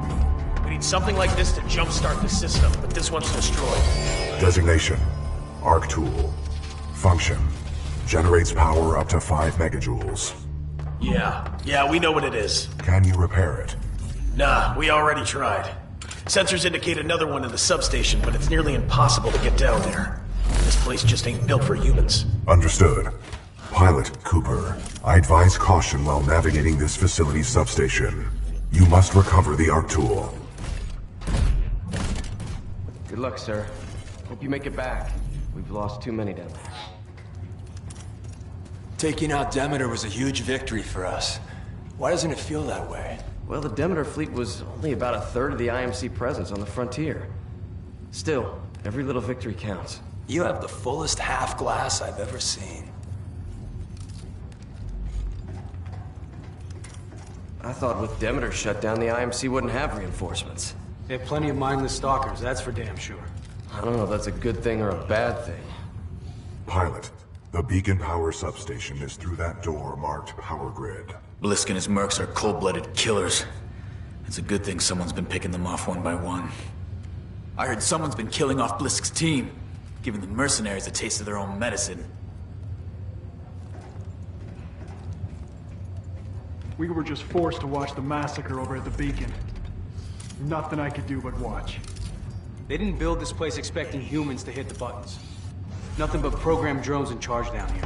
We need something like this to jumpstart the system, but this one's destroyed. Designation: Arc Tool. Function: generates power up to 5 megajoules. Yeah, we know what it is. Can you repair it? Nah, we already tried. Sensors indicate another one in the substation, but it's nearly impossible to get down there. This place just ain't built for humans. Understood. Pilot Cooper, I advise caution while navigating this facility's substation. You must recover the Arc Tool. Good luck, sir. Hope you make it back. We've lost too many down there. Taking out Demeter was a huge victory for us. Why doesn't it feel that way? Well, the Demeter fleet was only about a third of the IMC presence on the frontier. Still, every little victory counts. You have the fullest half glass I've ever seen. I thought with Demeter shut down, the IMC wouldn't have reinforcements. They have plenty of mindless stalkers, that's for damn sure. I don't know if that's a good thing or a bad thing. Pilot, the beacon power substation is through that door marked Power Grid. Blisk and his mercs are cold-blooded killers. It's a good thing someone's been picking them off one by one. I heard someone's been killing off Blisk's team, giving the mercenaries a taste of their own medicine. We were just forced to watch the massacre over at the beacon. Nothing I could do but watch. They didn't build this place expecting humans to hit the buttons. Nothing but programmed drones in charge down here.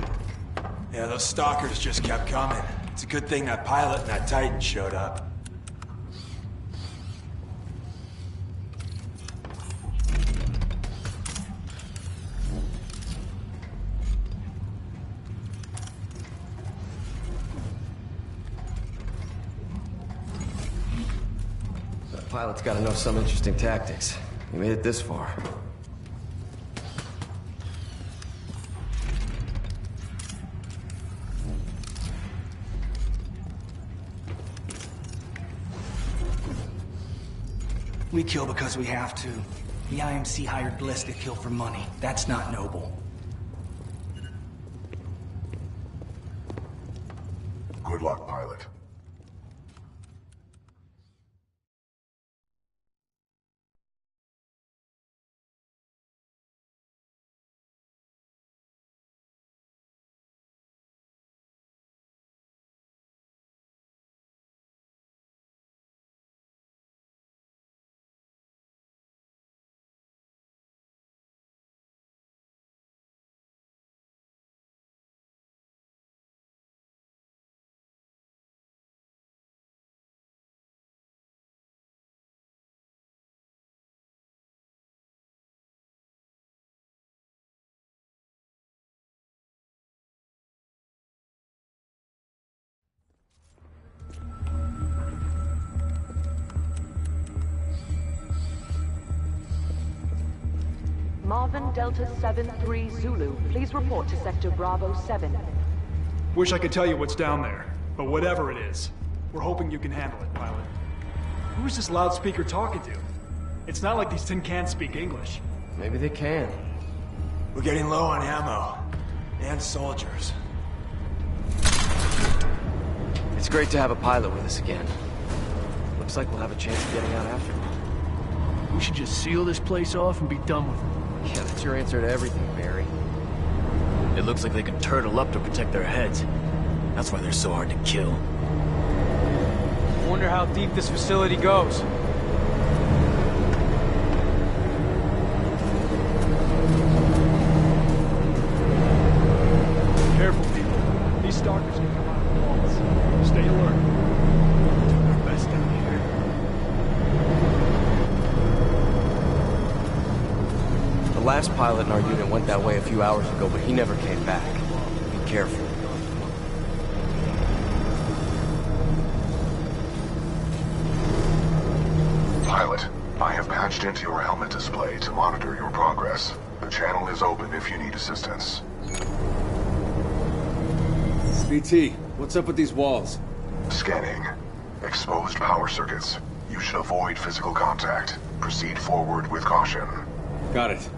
Yeah, those stalkers just kept coming. It's a good thing that pilot and that Titan showed up. That pilot's gotta know some interesting tactics. He made it this far. We kill because we have to. The IMC hired Blisk to kill for money. That's not noble. Good luck, pilot. Marvin Delta 7-3 Zulu, please report to Sector Bravo 7. Wish I could tell you what's down there, but whatever it is, we're hoping you can handle it, pilot. Who is this loudspeaker talking to? It's not like these tin cans speak English. Maybe they can. We're getting low on ammo. And soldiers. It's great to have a pilot with us again. Looks like we'll have a chance of getting out after all. We should just seal this place off and be done with it. Yeah, that's your answer to everything, Barry. It looks like they can turtle up to protect their heads. That's why they're so hard to kill. I wonder how deep this facility goes. last pilot in our unit went that way a few hours ago, but he never came back. Be careful. Pilot, I have patched into your helmet display to monitor your progress. The channel is open if you need assistance. BT, what's up with these walls? Scanning. Exposed power circuits. You should avoid physical contact. Proceed forward with caution. Got it.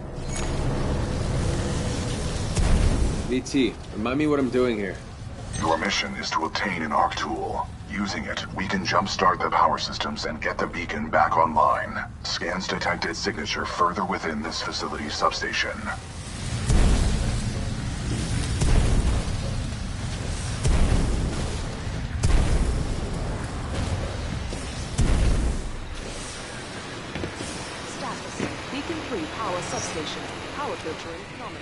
BT, remind me what I'm doing here. Your mission is to obtain an ARC tool. Using it, we can jumpstart the power systems and get the beacon back online. Scans detected signature further within this facility's substation. Status. Beacon 3 power substation. Power filtering nominal.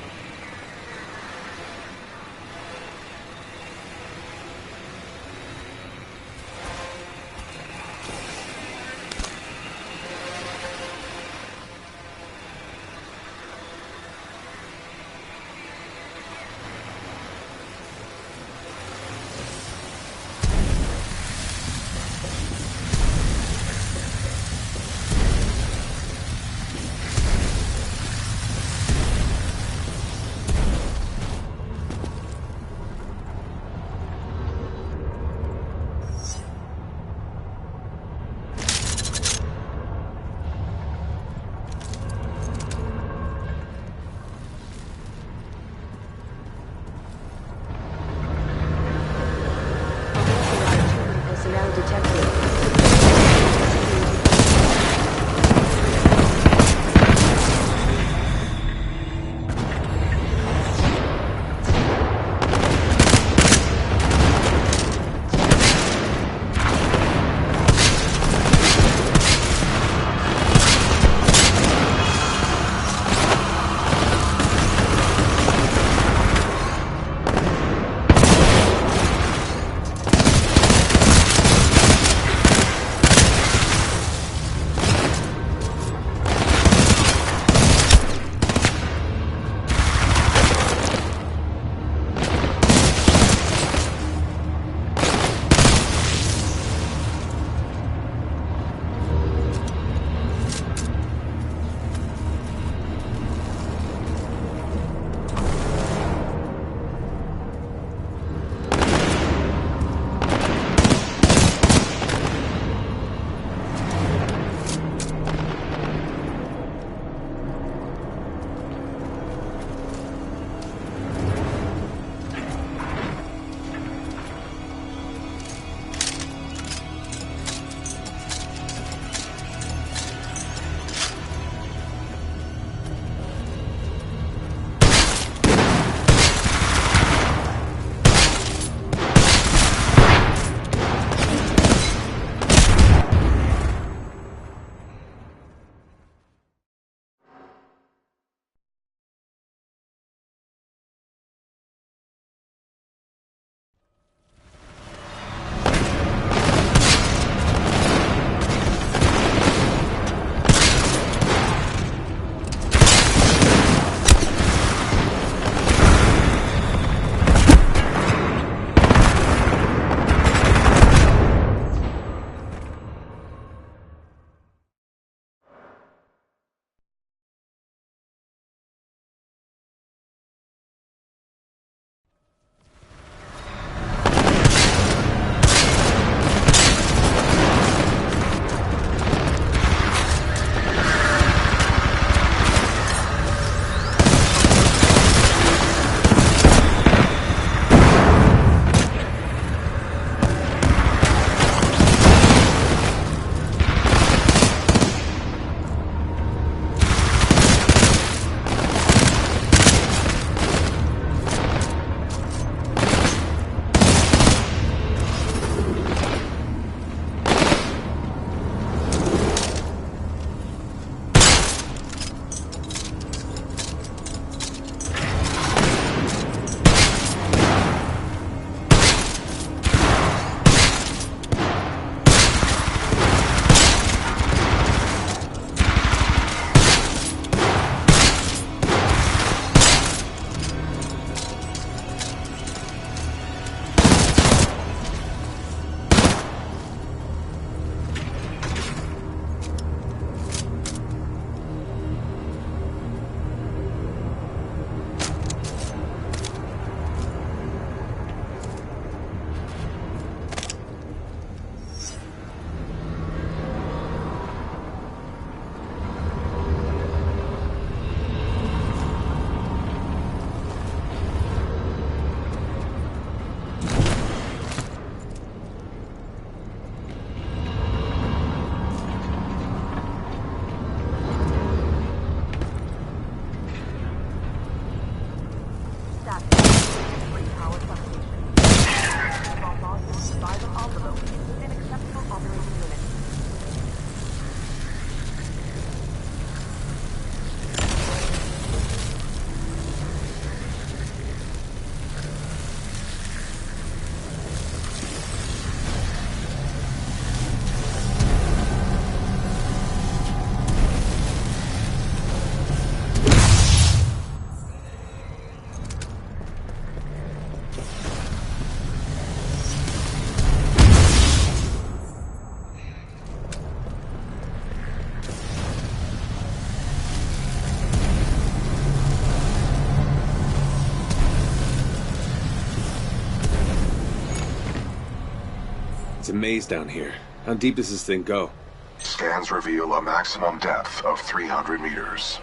It's a maze down here. How deep does this thing go? Scans reveal a maximum depth of 300 meters.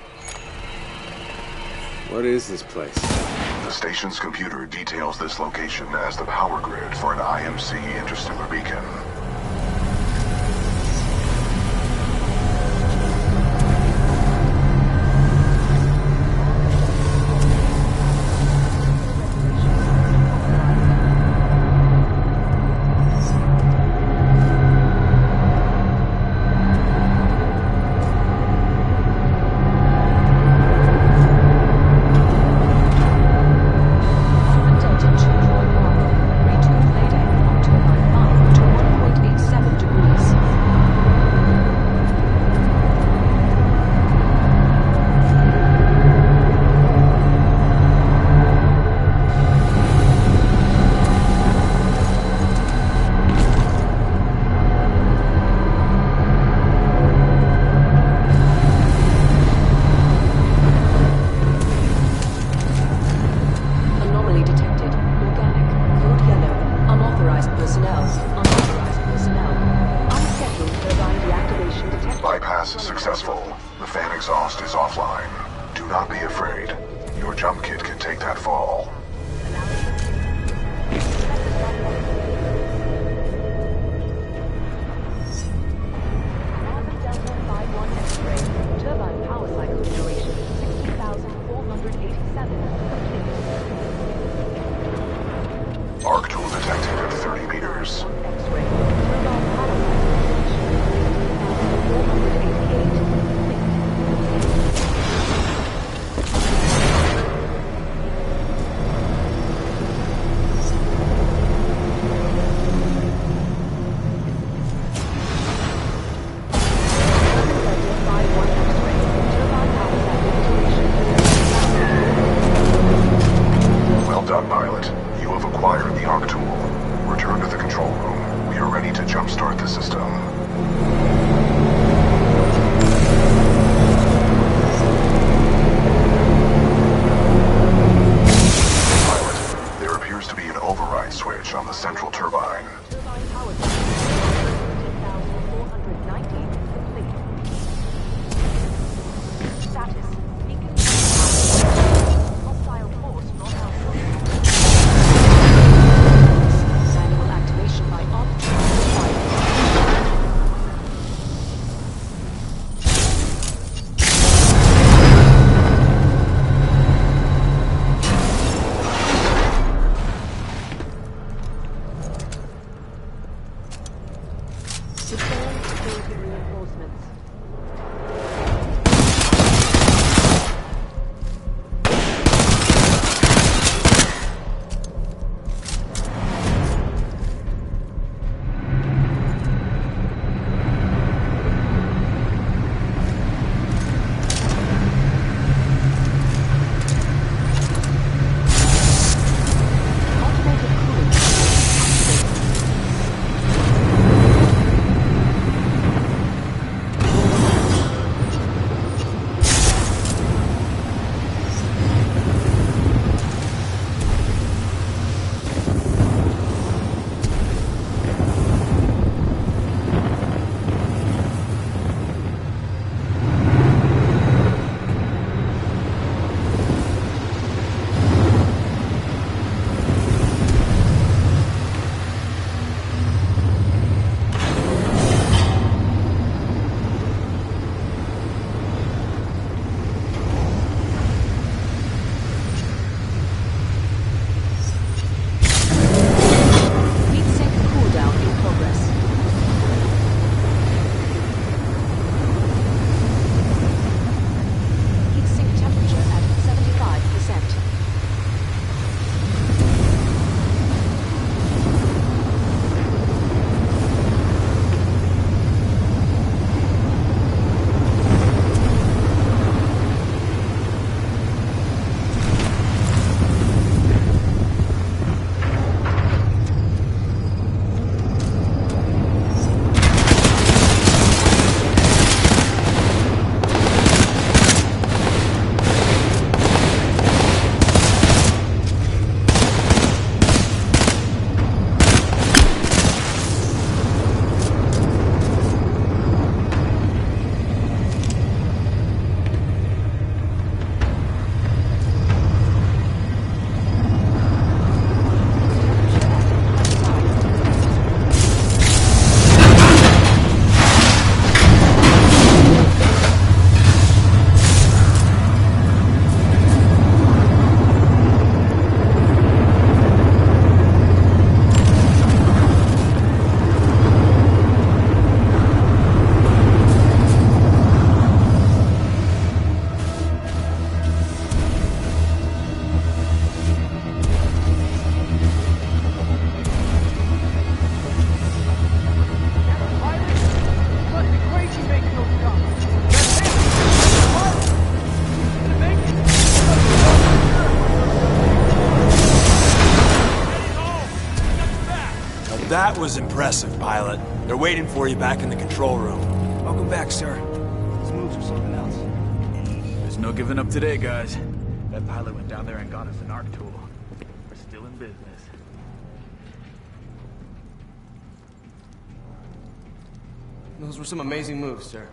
What is this place? The station's computer details this location as the power grid for an IMC interstellar beacon. Bypass successful. The fan exhaust is offline. Do not be afraid. Your jump kit can take that fall. Turbine power cycle duration 16,487. Complete. Arc tool detected at 30 meters. X-ray. Turbine power cycle duration 16,488. That was impressive, pilot. They're waiting for you back in the control room. Welcome back, sir. These moves are something else. There's no giving up today, guys. That pilot went down there and got us an arc tool. We're still in business. Those were some amazing moves, sir.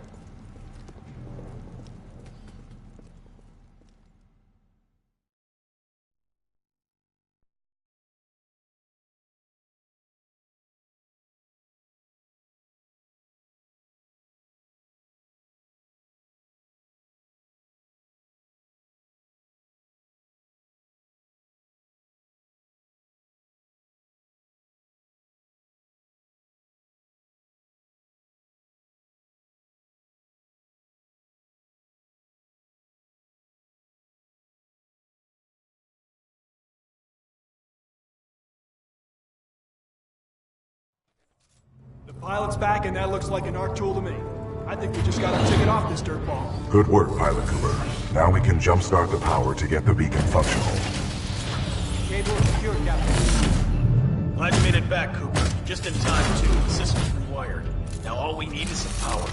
The pilot's back, and that looks like an arc tool to me. I think we just gotta tick it off this dirtball. Good work, Pilot Cooper. Now we can jumpstart the power to get the beacon functional. Cable is secure, Captain. Glad you made it back, Cooper. Just in time, too. The system's rewired. Now all we need is some power.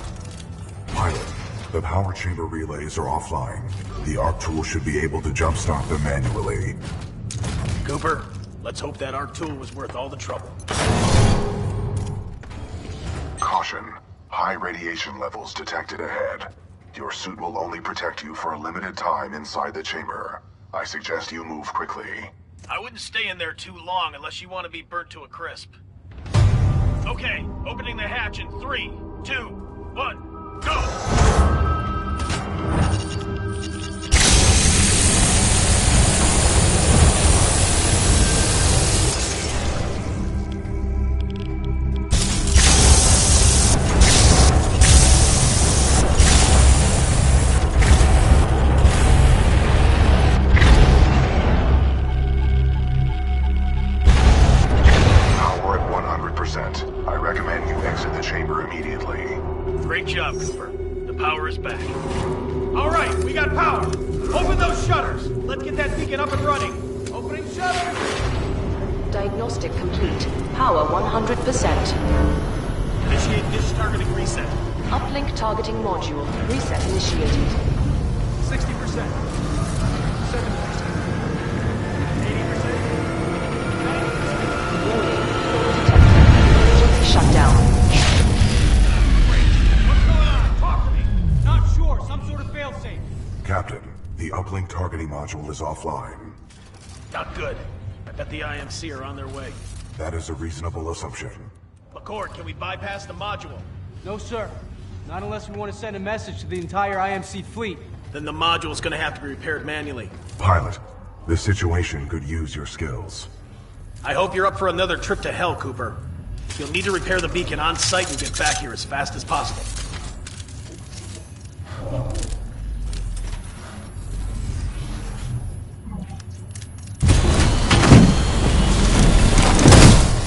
Pilot, the power chamber relays are offline. The arc tool should be able to jumpstart them manually. Cooper, let's hope that arc tool was worth all the trouble. Caution. High radiation levels detected ahead. Your suit will only protect you for a limited time inside the chamber. I suggest you move quickly. I wouldn't stay in there too long unless you want to be burnt to a crisp. Okay, opening the hatch in 3, 2, 1, go! I recommend you exit the chamber immediately. Great job, Cooper. The power is back. All right, we got power. Open those shutters. Let's get that beacon up and running. Opening shutters. Diagnostic complete. Power 100%. Initiate dish targeting reset. Uplink targeting module. Reset initiated. 60%. 70%. 80%. Warning. Emergency shutdown. What's going on? Talk to me. Not sure. Some sort of failsafe. Captain, the uplink targeting module is offline. Not good. I bet the IMC are on their way. That is a reasonable assumption. McCord, can we bypass the module? No, sir. Not unless we want to send a message to the entire IMC fleet. Then the module's gonna have to be repaired manually. Pilot, this situation could use your skills. I hope you're up for another trip to hell, Cooper. You'll need to repair the beacon on site and get back here as fast as possible.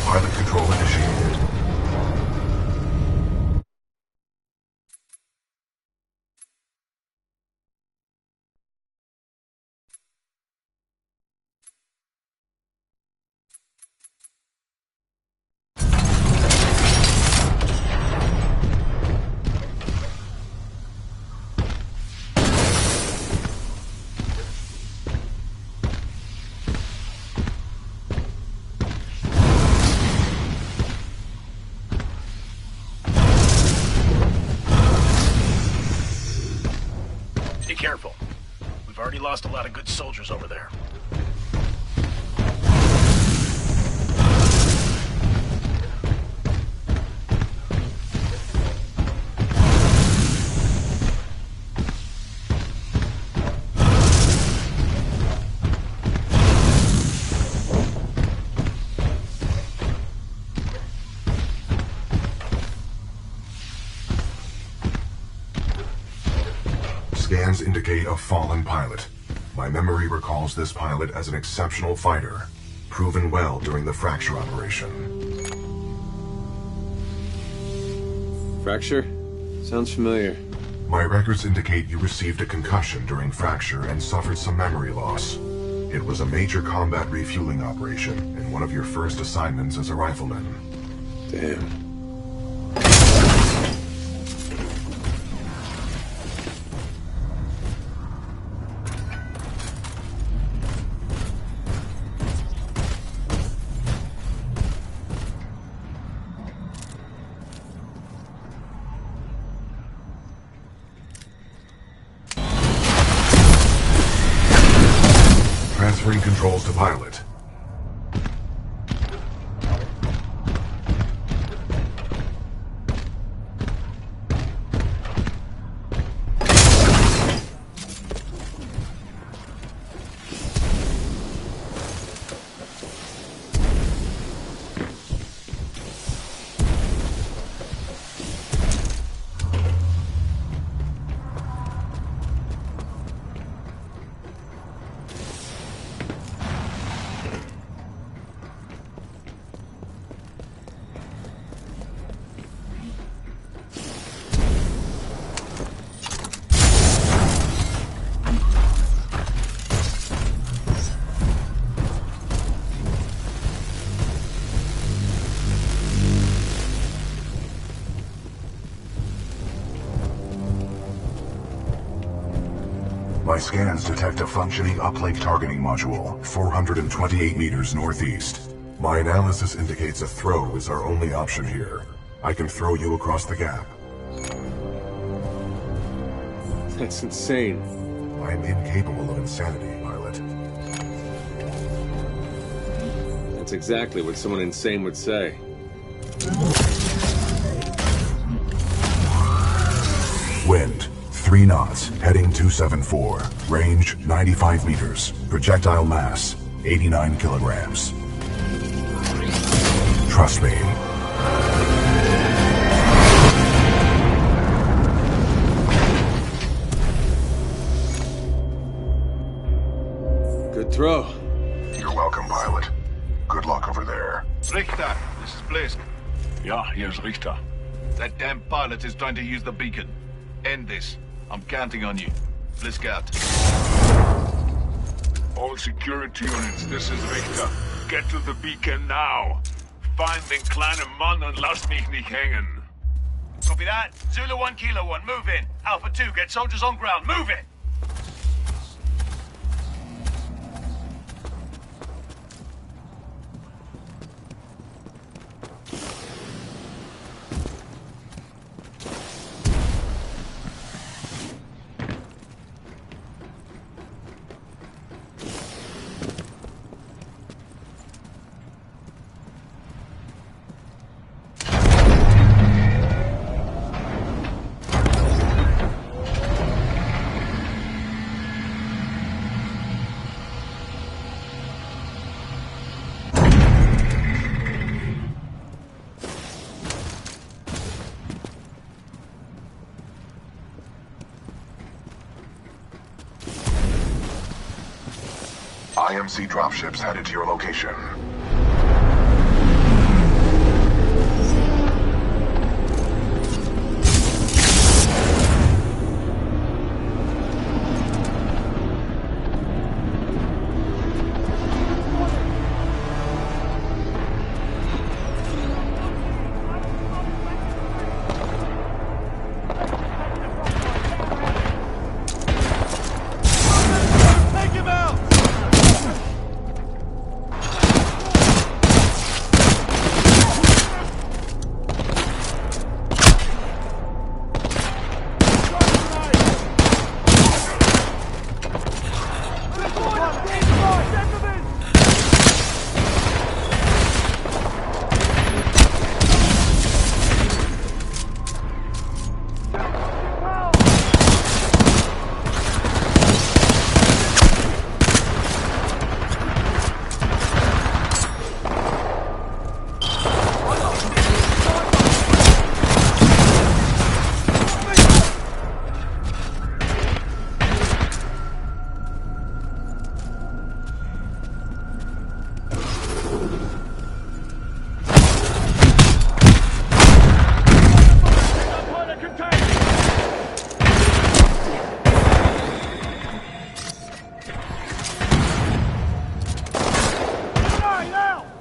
Pilot control initiated. Be careful. We've already lost a lot of good soldiers over there. Scans indicate a fallen pilot. My memory recalls this pilot as an exceptional fighter, proven well during the fracture operation. Fracture? Sounds familiar. My records indicate you received a concussion during fracture and suffered some memory loss. It was a major combat refueling operation and one of your first assignments as a rifleman. Damn. Transferring controls to pilot. My scans detect a functioning uplink targeting module, 428 meters northeast. My analysis indicates a throw is our only option here. I can throw you across the gap. That's insane. I'm incapable of insanity, pilot. That's exactly what someone insane would say. Wind, 3 knots, heading 274. Range, 95 meters. Projectile mass, 89 kilograms. Trust me. Good throw. You're welcome, pilot. Good luck over there. Richter, this is Blisk. Yeah, here's Richter. That damn pilot is trying to use the beacon. End this. I'm counting on you. Blisk out. All security units, this is Richter. Get to the beacon now. Find den kleinen Mann und lass mich nicht hängen. Copy that. Zulu 1, Kilo 1, move in. Alpha 2, get soldiers on ground. Move it! IMC dropships headed to your location.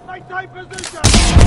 Maintain position!